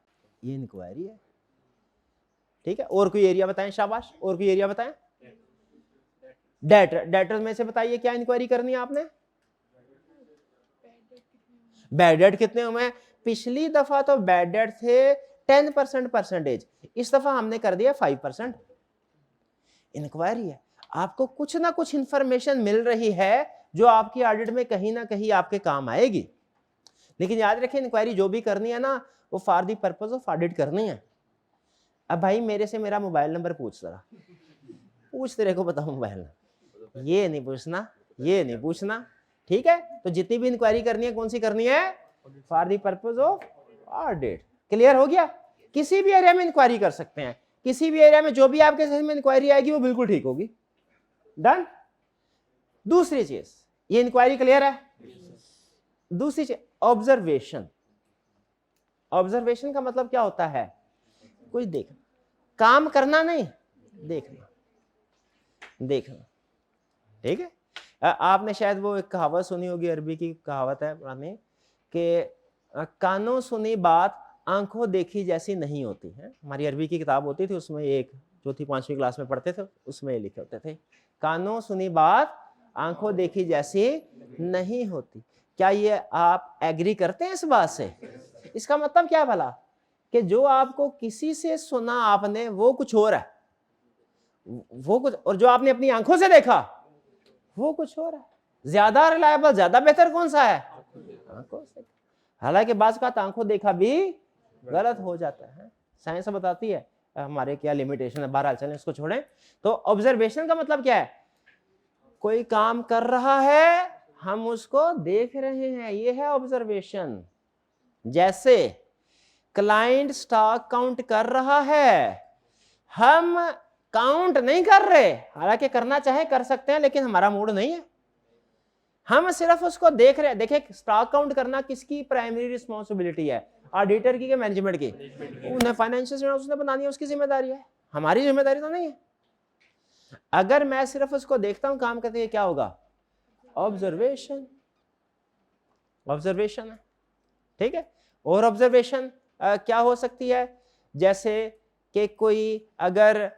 ये इंक्वायरी है। ठीक है, और कोई एरिया बताएं, शाबाश, और कोई एरिया बताएं। डेटर में से बताइए क्या इंक्वायरी करनी है आपने। बैड डेट कितने हुए, पिछली दफा तो बैड डेट थे 10% परसेंटेज, इस दफा हमने कर दिया 5%। इंक्वायरी है, आपको कुछ ना कुछ इंफॉर्मेशन मिल रही है जो आपकी ऑडिट में कहीं ना कहीं आपके काम आएगी। लेकिन याद रखें, इंक्वायरी जो भी करनी है ना, वो for the purpose of audit करनी है। अब भाई मेरे से मेरा मोबाइल नंबर पूछ जरा, पूछ तेरे को बताऊं पहले, ये नहीं पूछना, ये नहीं पूछना, ठीक है। तो जितनी भी इंक्वायरी करनी है कौन सी करनी है, for the purpose of audit. Clear हो गया। किसी भी एरिया में इंक्वायरी कर सकते हैं, किसी भी एरिया में जो भी आपके समझ में इंक्वायरी आएगी वो बिल्कुल ठीक होगी। डन। दूसरी चीज, ये इंक्वायरी क्लियर है। दूसरी चीज ऑब्जर्वेशन। ऑब्जर्वेशन का मतलब क्या होता है, कुछ देखना, काम करना नहीं, देखना, देखना, ठीक है। आपने शायद वो एक कहावत सुनी होगी, अरबी की कहावत है पुरानी, कि कानों सुनी बात आंखों देखी जैसी नहीं होती है। हमारी अरबी की किताब होती थी, उसमें एक चौथी पांचवी क्लास में पढ़ते थे, उसमें लिखे होते थे, कानों सुनी बात आंखों देखी जैसी नहीं होती। क्या ये आप एग्री करते हैं इस बात से? इसका मतलब क्या भला, कि जो आपको किसी से सुना आपने वो कुछ और है, वो कुछ, और जो आपने अपनी आंखों से देखा वो कुछ और है। ज्यादा रिलायबल, ज्यादा बेहतर कौन सा है? आंखों से। हालांकि बात का आंखों देखा भी गलत हो जाता है, साइंस बताती है हमारे क्या लिमिटेशन है। बहरहाल चलें इसको छोड़ें। तो ऑब्जर्वेशन का मतलब क्या है, कोई काम कर रहा है हम उसको देख रहे हैं, ये है ऑब्जर्वेशन। जैसे क्लाइंट स्टॉक काउंट कर रहा है, हम काउंट नहीं कर रहे, हालांकि करना चाहे कर सकते हैं लेकिन हमारा मूड नहीं है, हम सिर्फ उसको देख रहे हैं। देखिए स्टॉक काउंट करना किसकी प्राइमरी रिस्पॉन्सिबिलिटी है, ऑडिटर की, मैनेजमेंट की? उन्हें फाइनेंशियल स्टेटमेंट उसने बनानी है, उसकी जिम्मेदारी है, हमारी जिम्मेदारी तो नहीं है। अगर मैं सिर्फ उसको देखता हूं काम करते, क्या होगा? ऑब्जर्वेशन। ऑब्जर्वेशन है, ठीक है। और ऑब्जर्वेशन क्या हो सकती है, जैसे कि कोई अगर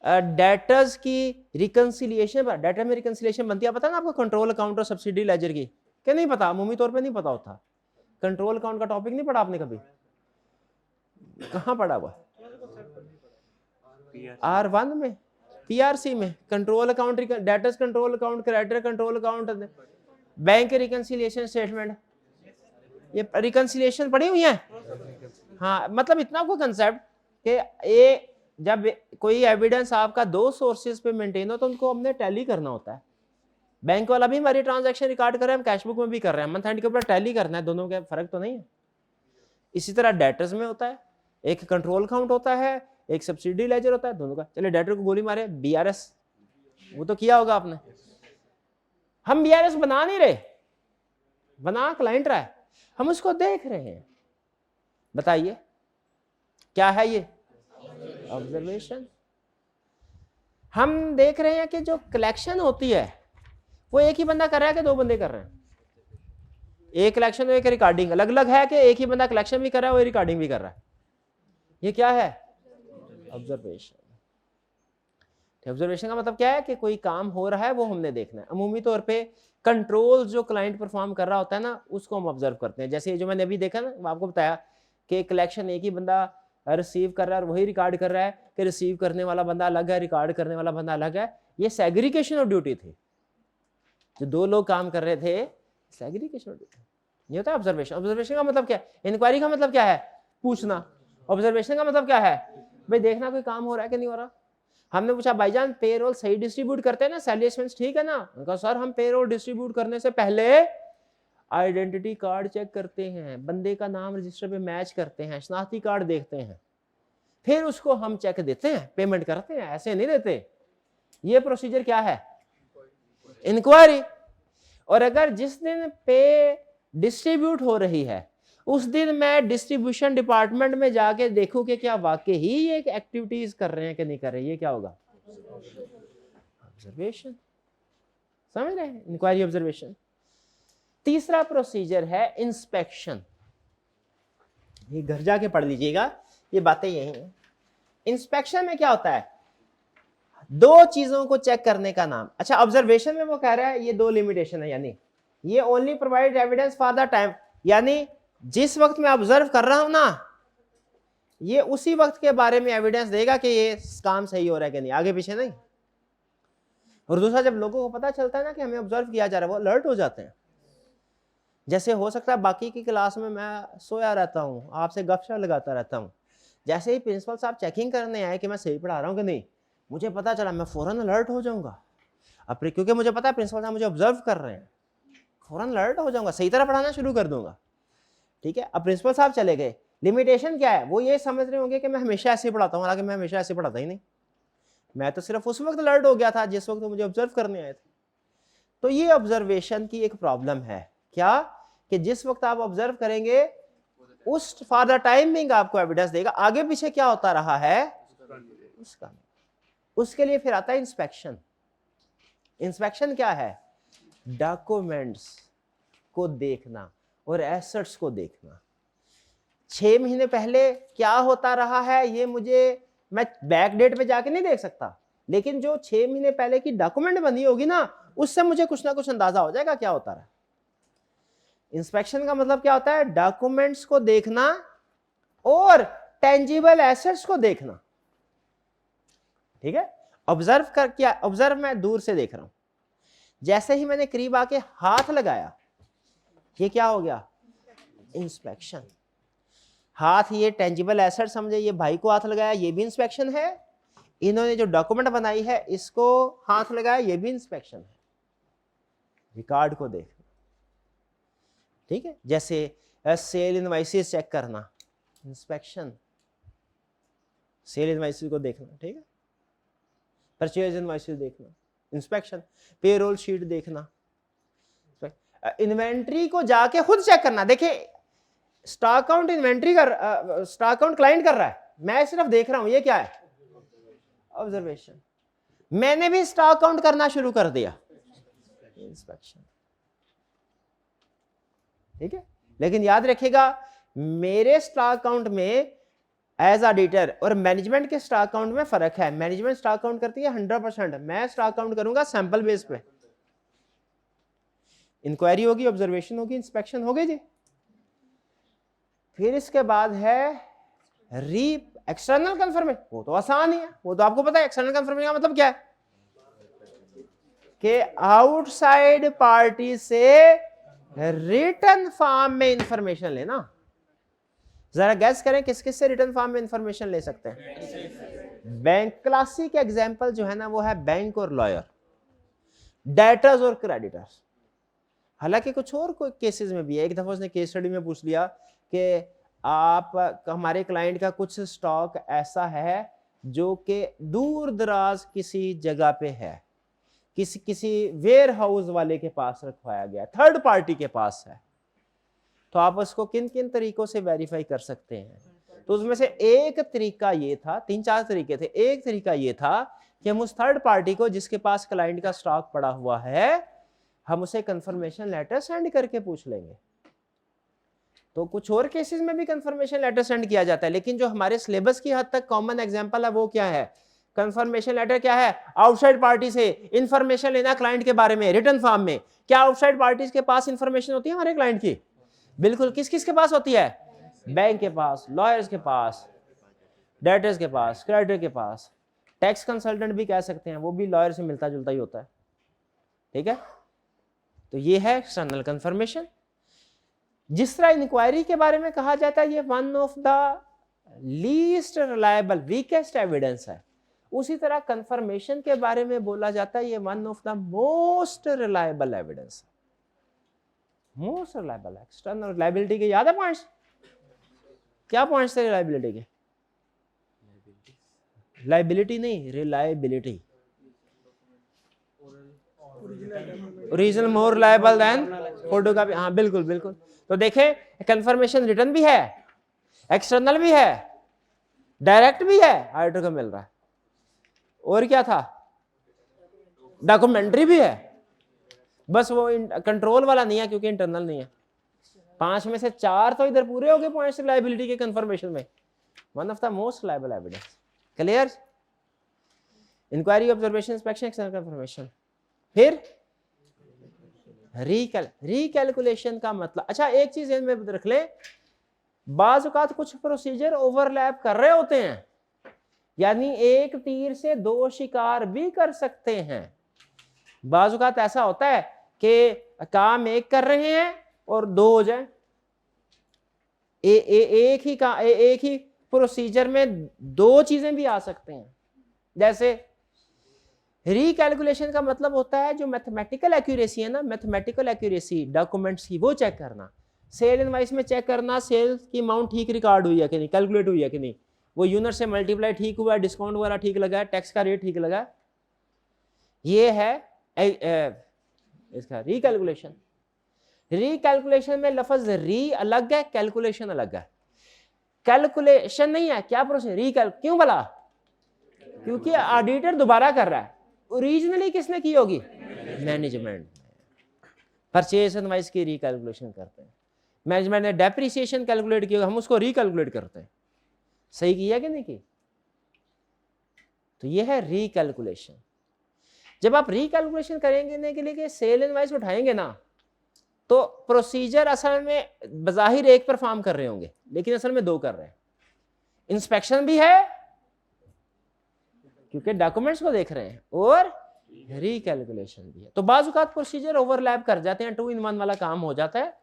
डेटर्स की रिकंसिलिएशन, डेटा में रिकंसिलिएशन बनती है, पता ना आपको, कंट्रोल अकाउंट और सब्सिडी लेजर की? क्या नहीं पता? अमूमी तौर पे नहीं पता होता। कंट्रोल अकाउंट का टॉपिक नहीं पढ़ा आपने कभी? कहाँ पढ़ा हुआ? R1 में, PRC में, control account, debtors control account, creditor control account, bank reconciliation statement, ये रिकंसिलिएशन पढ़ी हुई है। हाँ, मतलब इतना कोई कंसेप्ट कि ये जब कोई एविडेंस आपका दो सोर्सेज पे मेंटेन हो तो उनको हमने टैली करना होता है। बैंक वाला भी हमारी ट्रांजैक्शन रिकॉर्ड कर रहे हैं, हम कैश बुक में भी कर रहे हैं, मंथ एंड के ऊपर टैली करना है, दोनों के फर्क तो नहीं है। इसी तरह डेटर्स में होता है, एक कंट्रोल अकाउंट होता है, एक सब्सिडी लेजर होता है, दोनों का। चलिए डेटर को गोली मारे, BRS, वो तो किया होगा आपने। हम BRS बना नहीं रहे, बना क्लाइंट रहा है, हम उसको देख रहे हैं। बताइए क्या है ये? ऑब्जर्वेशन। हम देख रहे हैं कि जो कलेक्शन होती है वो एक ही बंदा कर रहा है कि दो बंदे कर रहे हैं? एक कलेक्शन और एक रिकॉर्डिंग अलग अलग है, कि एक ही बंदा कलेक्शन भी कर रहा है और रिकॉर्डिंग भी कर रहा है? ये क्या है? ऑब्जर्वेशन। ऑब्जर्वेशन का मतलब क्या है, कि कोई काम हो रहा है वो हमने देखना है। अमूमी तौर पे कंट्रोल जो क्लाइंट परफॉर्म कर रहा होता है ना, उसको हम ऑब्जर्व करते हैं। जैसे जो मैंने अभी देखा ना, आपको बताया कि कलेक्शन एक ही बंदा रिसीव कर रहा है और वही रिकॉर्ड कर रहा है, कि रिसीव करने वाला बंदा अलग है, रिकॉर्ड करने वाला बंदा अलग है। ये सेग्रीगेशन ऑफ ड्यूटी थी, जो दो लोग काम कर रहे थे, सेग्रीगेशन ऑफ ड्यूटी। ये होता है ऑब्जर्वेशन। ऑब्जर्वेशन का मतलब क्या है? इंक्वायरी का मतलब क्या है? पूछना। ऑब्जर्वेशन का मतलब क्या है? भाई देखना कोई काम हो रहा है कि नहीं हो रहा। हमने पूछा भाईजान पेरोल सही डिस्ट्रीब्यूट करते हैं ना, सैलरीमेंट्स ठीक है ना? उनका सर हम पेरोल डिस्ट्रीब्यूट करने से पहले आइडेंटिटी कार्ड चेक करते हैं, बंदे का नाम रजिस्टर पे मैच करते हैं, शनाख्ती कार्ड देखते हैं, फिर उसको हम चेक देते हैं, पेमेंट करते हैं, ऐसे नहीं देते। ये प्रोसीजर क्या है? इंक्वायरी। और अगर जिस दिन पे डिस्ट्रीब्यूट हो रही है उस दिन मैं डिस्ट्रीब्यूशन डिपार्टमेंट में जाके देखूं कि क्या वाकई ही ये एक्टिविटीज कर रहे हैं कि नहीं कर रहे, ये क्या होगा? ऑब्जर्वेशन। समझ रहे हैं? Inquiry, observation. तीसरा प्रोसीजर है इंस्पेक्शन। ये घर जाके पढ़ लीजिएगा, ये बातें यही हैं। इंस्पेक्शन में क्या होता है? दो चीजों को चेक करने का नाम। अच्छा, ऑब्जर्वेशन में वो कह रहा है ये दो लिमिटेशन है, यानी ये only provide evidence for the time, यानी जिस वक्त मैं ऑब्जर्व कर रहा हूं ना, ये उसी वक्त के बारे में एविडेंस देगा कि ये काम सही हो रहा है कि नहीं, आगे पीछे नहीं। और दूसरा, जब लोगों को पता चलता है ना कि हमें ऑब्जर्व किया जा रहा है, वो अलर्ट हो जाते हैं। जैसे हो सकता है बाकी की क्लास में मैं सोया रहता हूँ, आपसे गपशप लगाता रहता हूँ, जैसे ही प्रिंसिपल साहब चेकिंग करने आए कि मैं सही पढ़ा रहा हूँ कि नहीं, मुझे पता चला, मैं फौरन अलर्ट हो जाऊंगा। अब क्योंकि मुझे पता है प्रिंसिपल साहब मुझे ऑब्जर्व कर रहे हैं, फौरन अलर्ट हो जाऊंगा, सही तरह पढ़ाना शुरू कर दूंगा। ठीक है, अब प्रिंसिपल साहब चले गए, लिमिटेशन क्या है? वो ये समझ रहे होंगे कि मैं हमेशा ऐसे पढ़ाता हूँ, हालांकि मैं हमेशा ऐसे पढ़ाता ही नहीं, मैं तो सिर्फ उस वक्त अलर्ट हो गया था जिस वक्त मुझे ऑब्जर्व करने आए थे। तो ये ऑब्जर्वेशन की एक प्रॉब्लम है, क्या कि जिस वक्त आप ऑब्जर्व करेंगे उस फॉर द टाइमिंग आपको एविडेंस देगा, आगे पीछे क्या होता रहा है उसका। उसके लिए फिर आता है इंस्पेक्शन। इंस्पेक्शन क्या है? डॉक्यूमेंट्स को देखना और एसेट्स को देखना। 6 महीने पहले क्या होता रहा है ये मैं बैक डेट पे जाके नहीं देख सकता, लेकिन जो 6 महीने पहले की डॉक्यूमेंट बनी होगी ना, उससे मुझे कुछ ना कुछ अंदाजा हो जाएगा क्या होता रहा। इंस्पेक्शन का मतलब क्या होता है? डॉक्यूमेंट्स को देखना और टेंजिबल एसेट्स को देखना। ठीक है, ऑब्जर्व कर क्या? ऑब्जर्व मैं दूर से देख रहा हूं, जैसे ही मैंने करीब आके हाथ लगाया, ये क्या हो गया? इंस्पेक्शन। हाथ, ये टेंजिबल एसेट समझे, ये भाई को हाथ लगाया, ये भी इंस्पेक्शन है। इन्होंने जो डॉक्यूमेंट बनाई है इसको हाथ लगाया, ये भी इंस्पेक्शन है। रिकॉर्ड को देखना। ठीक है, जैसे सेल इनवॉइसेस चेक करना, इंस्पेक्शन। सेल इनवॉइसेस को देखना, ठीक है, परचेज इनवॉइसेस देखना, इंस्पेक्शन। पेरोल शीट देखना, इन्वेंट्री को जाके खुद चेक करना। देखिए, stock count stock count client कर रहा है, मैं सिर्फ देख रहा हूं, ये क्या है? ऑब्जर्वेशन। मैंने भी स्टॉक काउंट करना शुरू कर दिया, इंस्पेक्शन। ठीक है, लेकिन याद रखिएगा, मेरे स्टॉक काउंट में एज ऑडिटर और मैनेजमेंट के स्टॉक काउंट में फर्क है। मैनेजमेंट स्टॉक काउंट करती है 100%, मैं स्टॉक काउंट करूंगा सैंपल बेस पे। इंक्वायरी होगी, ऑब्जर्वेशन होगी, इंस्पेक्शन होगी जी। फिर इसके बाद है एक्सटर्नल कंफर्मेशन। वो तो आसान ही है, वो तो आपको पता है। एक्सटर्नल कंफर्मेशन का मतलब क्या है? कि आउटसाइड पार्टी से रिटन फॉर्म में इंफॉर्मेशन लेना। जरा गैस करें किस किस से रिटन फॉर्म में इंफॉर्मेशन ले सकते हैं? बैंक। क्लासिक एग्जांपल जो है ना वो है बैंक और लॉयर, डेटर्स और क्रेडिटर्स। हालांकि कुछ और कोई केसेस में भी है। एक दफा उसने केस स्टडी में पूछ लिया कि आप हमारे क्लाइंट का कुछ स्टॉक ऐसा है जो कि दूर दराज किसी जगह पे है, किसी वेयर हाउस वाले के पास रखवाया गया, थर्ड पार्टी के पास है, तो आप उसको किन किन तरीकों से वेरीफाई कर सकते हैं? तो उसमें से एक तरीका ये था, 3-4 तरीके थे। एक तरीका ये था कि हम उस थर्ड पार्टी को जिसके पास क्लाइंट का स्टॉक पड़ा हुआ है, हम उसे कंफर्मेशन लेटर सेंड करके पूछ लेंगे। तो कुछ और केसेस में भी कंफर्मेशन लेटर सेंड किया जाता है, लेकिन जो हमारे सिलेबस की हद तक कॉमन एग्जांपल है वो क्या है? कंफर्मेशन लेटर क्या है? आउटसाइड पार्टी से इंफॉर्मेशन लेना क्लाइंट के बारे में रिटन फॉर्म में। क्या आउटसाइड पार्टीज के पास इंफॉर्मेशन होती है हमारे क्लाइंट की? बिल्कुल। किस किस के पास होती है? बैंक के पास, लॉयर्स के पास, डेटर्स के पास, क्रेडिटर के पास। टैक्स कंसल्टेंट भी कह सकते हैं, वो भी लॉयर से मिलता जुलता ही होता है। ठीक है, तो ये है एक्सटर्नल कंफर्मेशन। जिस तरह इंक्वायरी के बारे में कहा जाता है ये one of the least reliable, weakest evidence है, उसी तरह कंफर्मेशन के बारे में बोला जाता है ये one of the most reliable evidence. Most reliable. External reliability के याद है पॉइंट्स? क्या पॉइंट्स थे रिलायबिलिटी के? लायबिलिटी नहीं, reliability. Original more reliable then photocopy. हाँ बिल्कुल बिल्कुल। तो देखें, कंफर्मेशन रिटर्न भी है, एक्सटर्नल भी है, डायरेक्ट भी है, ऑडिटर को मिल रहा है, और क्या था? डॉक्यूमेंट्री भी है। बस वो कंट्रोल वाला नहीं है क्योंकि इंटरनल नहीं है। 5 में से 4 तो इधर पूरे हो गए पॉइंट्स रिलायबिलिटी के कंफर्मेशन में। One of the most reliable evidence. Clear? Inquiry, observation, inspection, external confirmation. फिर रिकैलकुलेशन का मतलब, अच्छा एक चीज में रख ले, बाज़ औक़ात कुछ प्रोसीजर ओवरलैप कर रहे होते हैं, यानी एक तीर से 2 शिकार भी कर सकते हैं। बाज़ औक़ात ऐसा होता है कि काम एक कर रहे हैं और 2 हो जाए। एक ही प्रोसीजर में 2 चीजें भी आ सकते हैं। जैसे रिकैलकुलेशन का मतलब होता है जो मैथमेटिकल एक्यूरेसी है ना, मैथमेटिकल एक्यूरेसी डॉक्यूमेंट्स की, वो चेक करना। सेल इनवाइस में चेक करना सेल की अमाउंट ठीक रिकॉर्ड हुई है कि नहीं, कैलकुलेट हुई है कि नहीं, वो यूनिट से मल्टीप्लाई ठीक हुआ है, डिस्काउंट वगैरह ठीक लगा है, टैक्स का रेट ठीक लगा है। ये है इसका रिकैलकुलेशन। रिकैलकुलेशन में लफ्ज री अलग है, कैलकुलेशन अलग है। कैलकुलेशन नहीं है, क्या प्रोसेस, क्यों भला? क्योंकि ऑडिटर दोबारा कर रहा है, ओरिजिनली किसने की होगी, मैनेजमेंट। परचेज इनवाइस की रिकैलकुलेशन करते हैं, मैनेजमेंट ने डेप्रिसिएशन कैलकुलेट की, हम उसको रिकैलकुलेट करते हैं। सही किया कि नहीं की? तो ये है रिकैलकुलेशन। जब आप रिकैलकुलेशन करेंगे के लिए सेल इनवाइस उठाएंगे ना, तो प्रोसीजर असल में बज़ाहिर एक परफॉर्म कर रहे होंगे, लेकिन असल में दो कर रहे हैं। इंस्पेक्शन भी है क्योंकि डॉक्यूमेंट्स को देख रहे हैं, और रिकैलकुलेशन भी है। तो बाज़ औक़ात प्रोसीजर ओवरलैप कर जाते हैं, 2 in 1 वाला काम हो जाता है,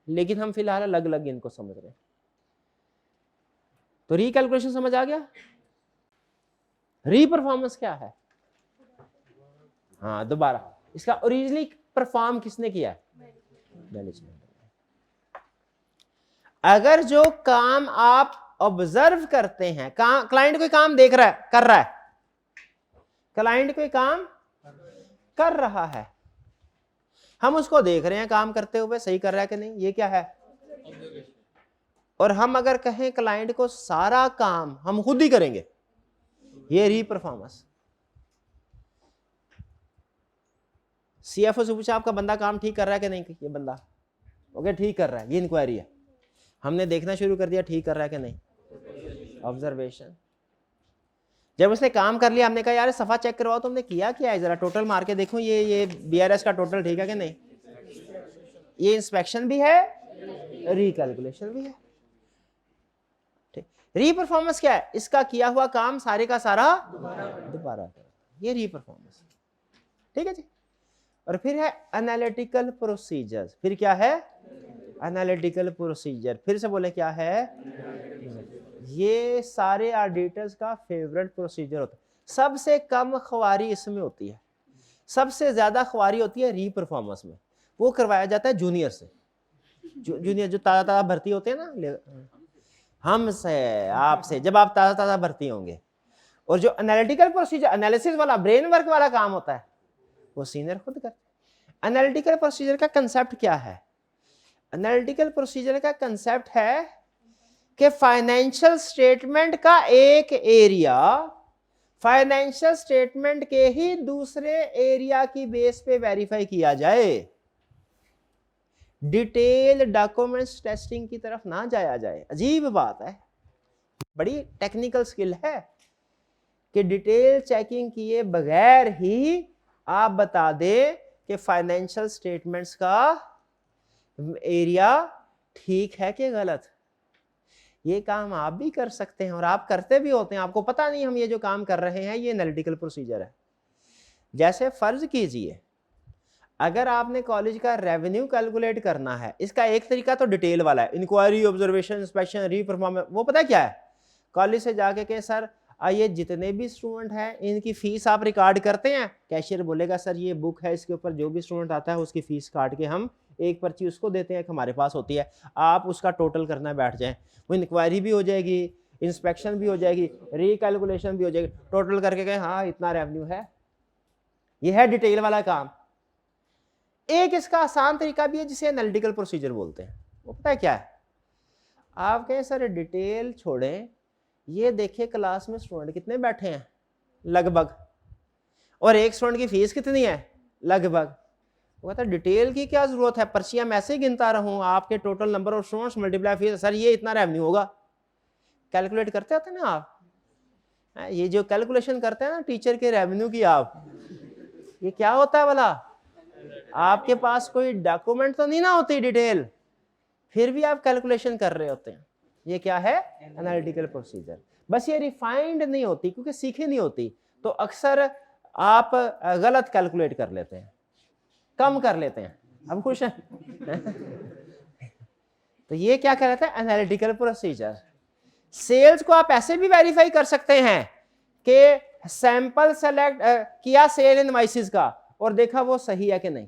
लेकिन हम फिलहाल अलग अलग इनको समझ रहे हैं। तो रिकैलकुलेशन समझ आ गया। री परफॉर्मेंस क्या है? हाँ, दोबारा इसका ओरिजिनली परफॉर्म किसने किया है, मैनेजमेंट। अगर जो काम आप ऑब्जर्व करते हैं, क्लाइंट कोई काम देख रहा है, कर रहा है, क्लाइंट कोई काम कर रहा है, हम उसको देख रहे हैं काम करते हुए, सही कर रहा है कि नहीं, ये क्या है, और हम अगर कहें क्लाइंट को सारा काम हम खुद ही करेंगे, ये री परफॉर्मेंस। सीएफओ से पूछा आपका बंदा काम ठीक कर रहा है कि नहीं, ये बंदा ओके ठीक कर रहा है, ये इंक्वायरी है, हमने देखना शुरू कर दिया ठीक कर रहा है कि नहीं, ऑब्जर्वेशन। जब उसने काम कर लिया, हमने कहा यार सफा चेक करवाओ, तुमने किया क्या है, जरा टोटल मार के देखो, ये बीआरएस का टोटल ठीक है कि नहीं, ये इंस्पेक्शन भी है, रिकैलकुलेशन भी है। ठीक, री परफॉर्मेंस क्या है, इसका किया हुआ काम सारे का सारा दोबारा, ये री परफॉर्मेंस। ठीक है जी। और फिर है एनालिटिकल प्रोसीजर। फिर क्या है, एनालिटिकल प्रोसीजर। फिर से बोले क्या है, ये सारे ऑडिटर्स का फेवरेट प्रोसीजर होता है। सबसे कम ख्वारी इसमें होती है, सबसे ज्यादा ख्वारी होती है री परफॉर्मेंस में। वो करवाया जाता है जूनियर से, जूनियर जो ताज़ा ताज़ा भर्ती होते हैं ना, हमसे आपसे, जब आप ताज़ा ताज़ा भर्ती होंगे। और जो एनालिटिकल प्रोसीजर, एनालिसिस वाला, ब्रेन वर्क वाला काम होता है, वो सीनियर खुद करते हैं। एनालिटिकल प्रोसीजर का कंसेप्ट क्या है, एनालिटिकल प्रोसीजर का कंसेप्ट है कि फाइनेंशियल स्टेटमेंट का एक एरिया फाइनेंशियल स्टेटमेंट के ही दूसरे एरिया की बेस पे वेरीफाई किया जाए, डिटेल डॉक्यूमेंट्स टेस्टिंग की तरफ ना जाया जाए। अजीब बात है, बड़ी टेक्निकल स्किल है कि डिटेल चेकिंग किए बगैर ही आप बता दें कि फाइनेंशियल स्टेटमेंट्स का एरिया ठीक है कि गलत। ये काम आप भी कर सकते हैं और आप करते भी होते हैं, आपको पता नहीं हम ये जो काम कर रहे हैं ये एनालिटिकल प्रोसीजर है। जैसे फर्ज कीजिए अगर आपने कॉलेज का रेवेन्यू कैलकुलेट करना है, इसका एक तरीका तो डिटेल वाला है, इंक्वायरी, ऑब्जर्वेशन, इंस्पेक्शन, री परफॉर्मेंस। वो पता क्या है, कॉलेज से जाके कहें सर ये जितने भी स्टूडेंट हैं इनकी फीस आप रिकॉर्ड करते हैं, कैशियर बोलेगा सर ये बुक है, इसके ऊपर जो भी स्टूडेंट आता है उसकी फीस काट के हम एक पर्ची उसको देते हैं, हमारे पास होती है, आप उसका टोटल करना बैठ जाएं। वो इंक्वायरी भी हो जाएगी, इंस्पेक्शन भी हो जाएगी, रिकैलकुलेशन भी हो जाएगी, टोटल करके कहें हाँ इतना रेवेन्यू है। ये है डिटेल वाला काम। एक इसका आसान तरीका भी है जिसे एनालिटिकल प्रोसीजर बोलते हैं। वो पता है क्या है, आप कहें सर डिटेल छोड़ें, ये देखिए क्लास में स्टूडेंट कितने बैठे हैं लगभग, और एक स्टूडेंट की फीस कितनी है लगभग। वो कहता है डिटेल की क्या जरूरत है, पर्चियां मैं ऐसे ही गिनता रहूं, आपके total number of students multiply fees, sir ये इतना रेवेन्यू होगा। कैलकुलेट करते होते ना आप, ये जो कैलकुलेशन करते हैं ना टीचर के रेवेन्यू की, आप ये क्या होता है भला, आपके पास कोई डॉक्यूमेंट तो नहीं ना होती डिटेल, फिर भी आप कैलकुलेशन कर रहे होते हैं। ये क्या है, एनालिटिकल प्रोसीजर। बस ये रिफाइंड नहीं होती क्योंकि सीखी नहीं होती, तो अक्सर आप गलत कैलकुलेट कर लेते हैं, कम कर लेते हैं। हम खुश हैं तो ये क्या कहलाता है, एनालिटिकल प्रोसीजर। सेल्स को आप ऐसे भी वेरीफाई कर सकते हैं कि सैंपल सेलेक्ट किया सेल इनवॉइसेस का और देखा वो सही है कि नहीं।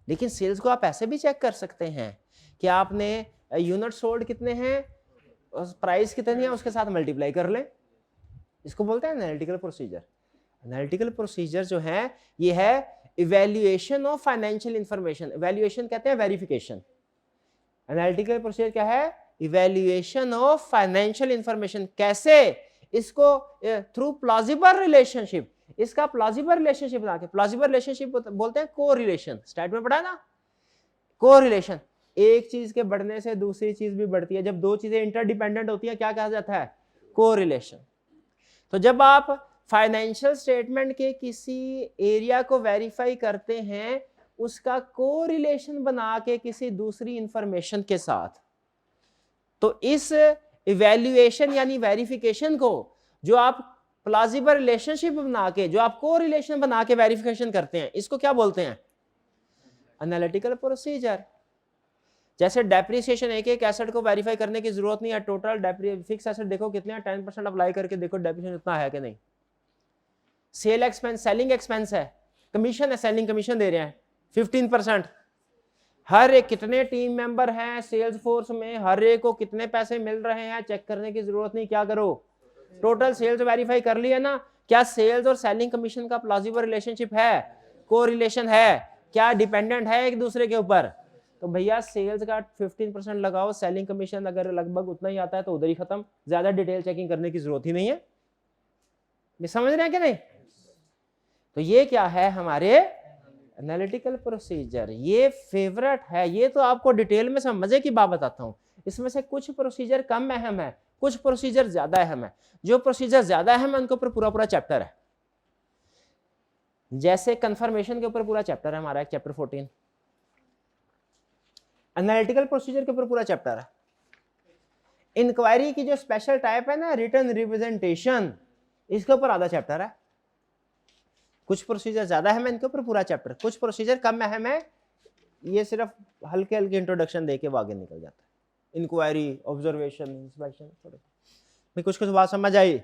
लेकिन सेल्स को आप ऐसे भी चेक कर सकते हैं कि आपने यूनिट सोल्ड कितने हैं, प्राइस कितनी है, उसके साथ मल्टीप्लाई कर लें। इसको बोलते हैं एनालिटिकल प्रोसीजर। एनालिटिकल प्रोसीजर जो है ये है evaluation of financial information. Evaluation कहते हैं वेरिफिकेशन। एनालिटिकल प्रोसीजर क्या है? Evaluation of financial information. कैसे? इसको थ्रू प्लॉजिबल रिलेशनशिप। इसका प्लॉजिबल रिलेशनशिप बना के, प्लॉजिबल रिलेशनशिप बोलते हैं को रिलेशन। स्टार्ट में पढ़ा ना, को रिलेशन। एक चीज के बढ़ने से दूसरी चीज भी बढ़ती है। जब दो चीजें इंटरडिपेंडेंट होती हैं क्या कहा जाता है? को रिलेशन। तो जब आप फाइनेंशियल स्टेटमेंट के किसी एरिया को वेरीफाई करते हैं उसका को रिलेशन बना के किसी दूसरी इंफॉर्मेशन के साथ, तो इस इवैल्यूएशन यानी वेरिफिकेशन को जो आप प्लॉजिबल रिलेशनशिप बना के, जो आप को रिलेशन बना के वेरिफिकेशन करते हैं, इसको क्या बोलते हैं? Analytical procedure. जैसे डेप्रिसिएशन, एक एक एसेट को वेरीफाई करने की जरूरत नहीं है। टोटल फिक्स एसेट देखो कितने हैं, 10% अप्लाई करके देखो डेप्रिसिएशन इतना है कि नहीं। सेल एक्सपेंस, सेलिंग एक्सपेंस है, कमीशन है, सेलिंग कमीशन दे रहे हैं 15%। हर एक कितने टीम मेंबर हैं सेल्स फोर्स में, हर एक को कितने पैसे मिल रहे हैं चेक करने की जरूरत नहीं। क्या करो, टोटल सेल्स वेरीफाई कर लिया ना। क्या सेल्स और सेलिंग कमीशन का प्लॉजिबल रिलेशनशिप है? को रिलेशन है? क्या डिपेंडेंट है एक दूसरे के ऊपर? तो भैया सेल्स का 15% लगाओ, सेलिंग कमीशन अगर लगभग उतना ही आता है तो उधर ही खत्म, ज्यादा डिटेल चेकिंग करने की जरूरत ही नहीं है। समझ रहे हैं कि नहीं? तो ये क्या है हमारे एनालिटिकल प्रोसीजर। ये फेवरेट है, ये तो आपको डिटेल में सब मजे की बात बताता हूं। इसमें से कुछ प्रोसीजर कम अहम है, कुछ प्रोसीजर ज्यादा अहम है। जो प्रोसीजर ज्यादा अहम है उनके ऊपर पूरा पूरा चैप्टर है। जैसे कंफर्मेशन के ऊपर पूरा चैप्टर है हमारा, एक चैप्टर 14। एनालिटिकल प्रोसीजर के ऊपर पूरा चैप्टर है। इंक्वायरी की जो स्पेशल टाइप है ना, रिटन रिप्रेजेंटेशन, इसके ऊपर आधा चैप्टर है। कुछ प्रोसीजर ज्यादा अहम है, इनके ऊपर पूरा चैप्टर। कुछ प्रोसीजर कम अहम है, ये सिर्फ हल्के हल्के इंट्रोडक्शन देके वो आगे निकल जाता है। इंक्वायरी, ऑब्जर्वेशन, इंस्पेक्शन, थोड़े कुछ कुछ बात समझ आई।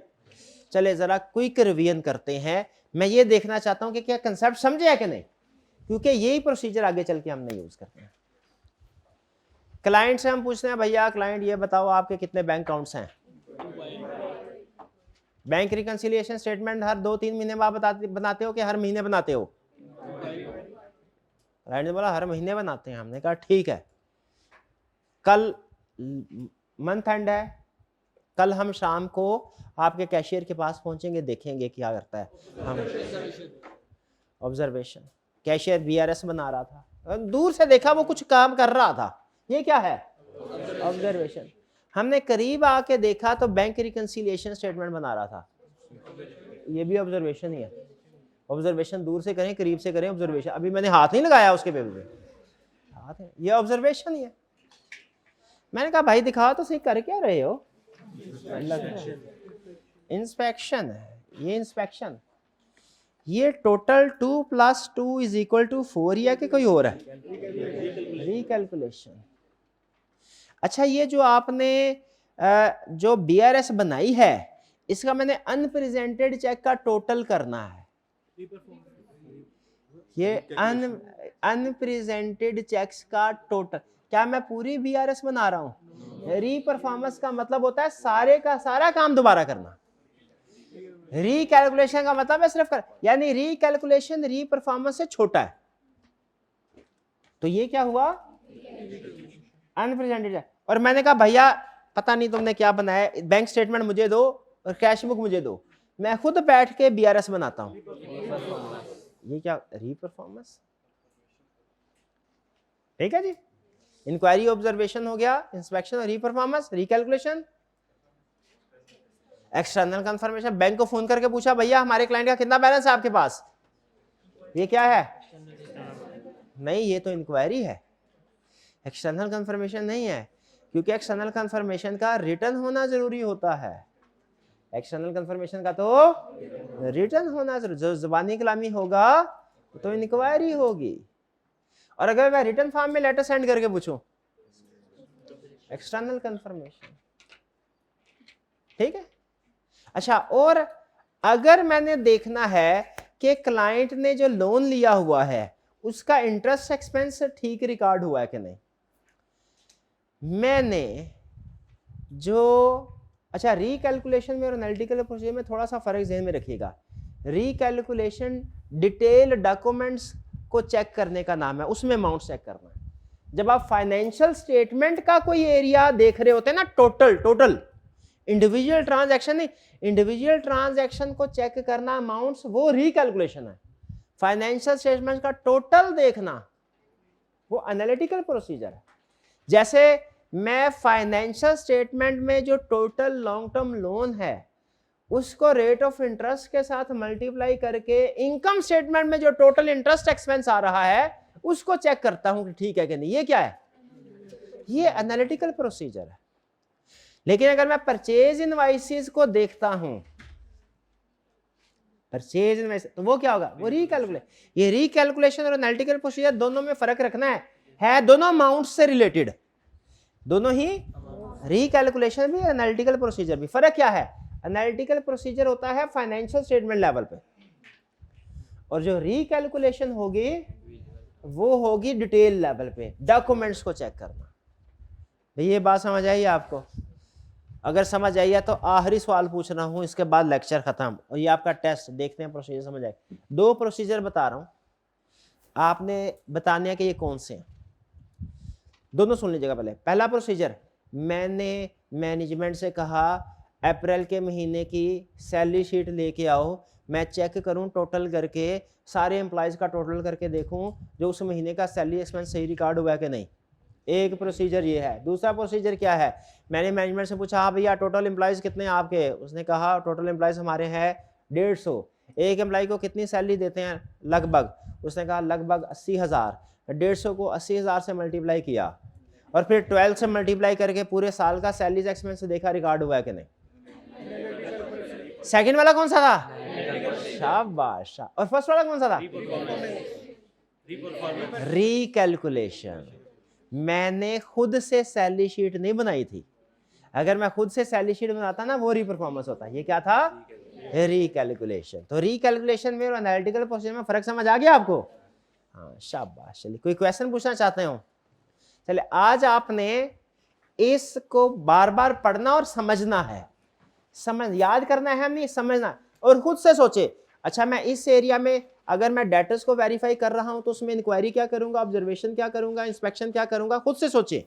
चले जरा क्विक रिवीजन करते हैं। मैं ये देखना चाहता हूं कि क्या कंसेप्ट समझे है कि नहीं, क्योंकि यही प्रोसीजर आगे चल के हमने यूज करते हैं। क्लाइंट से हम पूछते हैं, भैया क्लाइंट ये बताओ आपके कितने बैंक अकाउंट्स हैं? बैंक रिकंसिलिएशन स्टेटमेंट हर 2-3 महीने बाद बनाते हो कि हर महीने बनाते हो? क्लाइंट ने बोला हर महीने बनाते हैं। हमने कहा ठीक है, कल मंथ एंड है, कल हम शाम को आपके कैशियर के पास पहुंचेंगे, देखेंगे क्या करता है। हम ऑब्जर्वेशन, कैशियर बीआरएस बना रहा था, दूर से देखा वो कुछ काम कर रहा था, ये क्या है? ऑब्जर्वेशन। हमने करीब आके देखा तो बैंक रिकंसिलिएशन स्टेटमेंट बना रहा था, ये भी ऑब्जर्वेशन ही है। ऑब्जर्वेशन दूर से करें करीब से करें, ऑब्जर्वेशन। अभी मैंने हाथ नहीं लगाया उसके पेपर पे, हाथ है, ये ऑब्जर्वेशन ही है। मैंने कहा भाई दिखाओ तो सही, कर क्या रहे हो? इंस्पेक्शन है ये, इंस्पेक्शन। ये टोटल 2 + 2 = 4 या कि कोई और है? रिकैलकुलेशन। अच्छा, ये जो आपने जो बीआरएस बनाई है, इसका मैंने अनप्रेजेंटेड चेक का टोटल करना है। ये अनप्रेजेंटेड चेक्स का टोटल, क्या मैं पूरी बीआरएस बना रहा हूं? रीपरफॉर्मेंस का मतलब होता है सारे का सारा काम दोबारा करना। रीकैलकुलेशन का मतलब है सिर्फ यानी रीकैलकुलेशन रीपरफॉर्मेंस से छोटा है। तो ये क्या हुआ? अनप्रेजेंटेड। और मैंने कहा भैया पता नहीं तुमने क्या बनाया, बैंक स्टेटमेंट मुझे दो और कैश बुक मुझे दो, मैं खुद बैठ के बीआरएस बनाता हूं। ये क्या? रीपरफॉर्मेंस। ठीक है जी। इंक्वायरी, ऑब्जर्वेशन हो गया, इंस्पेक्शन और reperformance, recalculation. External confirmation, bank को फोन करके पूछा भैया हमारे क्लाइंट का कितना बैलेंस है आपके पास? ये क्या है? नहीं, ये तो इंक्वायरी है, एक्सटर्नल कंफर्मेशन नहीं है, क्योंकि एक्सटर्नल कंफर्मेशन का रिटर्न होना जरूरी होता है। एक्सटर्नल कंफर्मेशन का तो रिटर्न होना जरूरी, जो जुबानी कलामी होगा तो इंक्वायरी होगी। और अगर मैं रिटर्न फॉर्म में लेटर सेंड करके पूछूं, एक्सटर्नल कंफर्मेशन। ठीक है। अच्छा, और अगर मैंने देखना है कि क्लाइंट ने जो लोन लिया हुआ है उसका इंटरेस्ट एक्सपेंस ठीक रिकॉर्ड हुआ है कि नहीं, मैंने जो अच्छा रीकैलकुलेशन में और एनालिटिकल प्रोसीजर में थोड़ा सा फर्क ध्यान में रखिएगा। रीकैलकुलेशन डिटेल डॉक्यूमेंट्स को चेक करने का नाम है, उसमें अमाउंट चेक करना है। जब आप फाइनेंशियल स्टेटमेंट का कोई एरिया देख रहे होते हैं ना, टोटल इंडिविजुअल ट्रांजैक्शन नहीं, इंडिविजुअल ट्रांजैक्शन को चेक करना अमाउंट्स, वो रीकैलकुलेशन है। फाइनेंशियल स्टेटमेंट का टोटल देखना वो एनालिटिकल प्रोसीजर है। जैसे मैं फाइनेंशियल स्टेटमेंट में जो टोटल लॉन्ग टर्म लोन है उसको रेट ऑफ इंटरेस्ट के साथ मल्टीप्लाई करके इनकम स्टेटमेंट में जो टोटल इंटरेस्ट एक्सपेंस आ रहा है उसको चेक करता हूं कि ठीक है कि नहीं। ये क्या है? ये एनालिटिकल प्रोसीजर है। लेकिन अगर मैं परचेज इनवॉइसेस को देखता हूं, परचेज इनवॉइस, तो वो क्या होगा? वो रीकैलकुलेशन। ये रीकैलकुलेशन और एनालिटिकल प्रोसीजर दोनों में फर्क रखना है दोनों अमाउंट से रिलेटेड, दोनों ही, रीकैलकुलेशन भी एनालिटिकल प्रोसीजर भी। फर्क क्या है? एनालिटिकल प्रोसीजर होता है फाइनेंशियल स्टेटमेंट लेवल पे, और जो रीकैलकुलेशन होगी वो होगी डिटेल लेवल पे, डॉक्यूमेंट्स को चेक करना। ये बात समझ आई आपको? अगर समझ आई है तो आखिरी सवाल पूछ रहा हूं, इसके बाद लेक्चर खत्म और ये आपका टेस्ट। देखते हैं प्रोसीजर समझ आए। 2 प्रोसीजर बता रहा हूं, आपने बताने हैं कि ये कौन से हैं। दोनों सुन लीजिएगा। पहला प्रोसीजर, मैंने मैनेजमेंट से कहा अप्रैल के महीने की सैलरी शीट लेके आओ, मैं चेक करूं टोटल करके, सारे एम्प्लॉयज का टोटल करके देखूं जो उस महीने का सैलरी एक्सपेंस सही रिकॉर्ड हुआ है कि नहीं। एक प्रोसीजर ये है। दूसरा प्रोसीजर क्या है? मैंने मैनेजमेंट से पूछा, हाँ भैया टोटल एम्प्लॉयज कितने हैं आपके? उसने कहा टोटल एम्प्लॉयज हमारे हैं 150। एक एम्प्लॉय को कितनी सैलरी देते हैं लगभग? उसने कहा लगभग 80,000। 150 को 80,000 से मल्टीप्लाई किया और फिर 12 से मल्टीप्लाई करके पूरे साल का सैलरी एक्सपेंस देखा रिकॉर्ड हुआ है कि नहीं। सेकंड वाला कौन सा था? शाबाश। और फर्स्ट वाला कौन सा था? रीकैलकुलेशन। मैंने खुद से सैलरी शीट नहीं बनाई थी। अगर मैं खुद से सैलरी शीट बनाता ना, वो रीपरफॉर्मेंस होता। ये क्या था? रीकैलकुलेशन। तो रीकैलकुलेशन में और एनालिटिकल प्रोसीजर में फर्क समझ आ गया आपको? हाँ, शाबाश। चलिए, कोई क्वेश्चन पूछना चाहते हो? चले, आज आपने इसको बार बार पढ़ना और समझना है। समझ याद करना है नहीं, समझना। और खुद से सोचे, अच्छा मैं इस एरिया में अगर मैं डेटर्स को वेरीफाई कर रहा हूं तो उसमें इंक्वायरी क्या करूंगा, ऑब्जर्वेशन क्या करूंगा, इंस्पेक्शन क्या करूंगा, खुद से सोचे।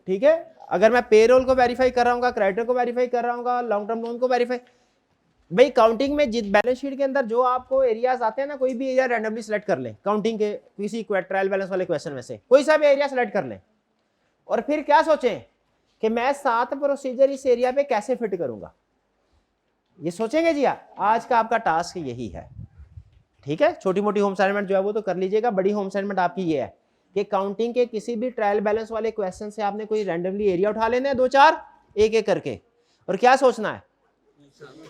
ठीक है? अगर मैं पेरोल को वेरीफाई कर रहा हूँ, क्रेडिटर को वेरीफाई कर रहा हूँ, लॉन्ग टर्म लोन को वेरीफाई, भाई काउंटिंग में जिस बैलेंस शीट के अंदर जो आपको एरियाज आते हैं ना, कोई भी एरिया रैंडमली सेलेक्ट कर लें काउंटिंग के किसी ट्रायल बैलेंस वाले क्वेश्चन में से कोई सा भी एरिया सेलेक्ट कर लें और फिर क्या सोचें कि मैं 7 प्रोसीजर इस एरिया पे कैसे फिट करूंगा। ये सोचेंगे जी। आज का आपका टास्क यही है। ठीक है? छोटी मोटी होम असाइनमेंट जो है वो तो कर लीजिएगा। बड़ी होम असाइनमेंट आपकी ये है कि काउंटिंग के किसी भी ट्रायल बैलेंस वाले क्वेश्चन से आपने कोई रैंडमली एरिया उठा लेना है, 2-4 एक एक करके, और क्या सोचना है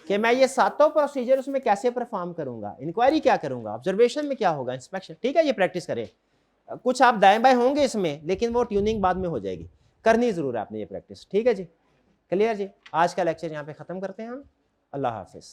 कि मैं ये 7 प्रोसीजर उसमें कैसे परफॉर्म करूंगा, इंक्वायरी क्या करूंगा, ऑब्जर्वेशन में क्या होगा, इंस्पेक्शन। ठीक है? ये प्रैक्टिस करें। कुछ आप दाएं बाएं होंगे इसमें, लेकिन वो ट्यूनिंग बाद में हो जाएगी। करनी जरूर है आपने ये प्रैक्टिस। ठीक है जी? क्लियर जी? आज का लेक्चर यहाँ पे खत्म करते हैं हम। अल्लाह हाफिज।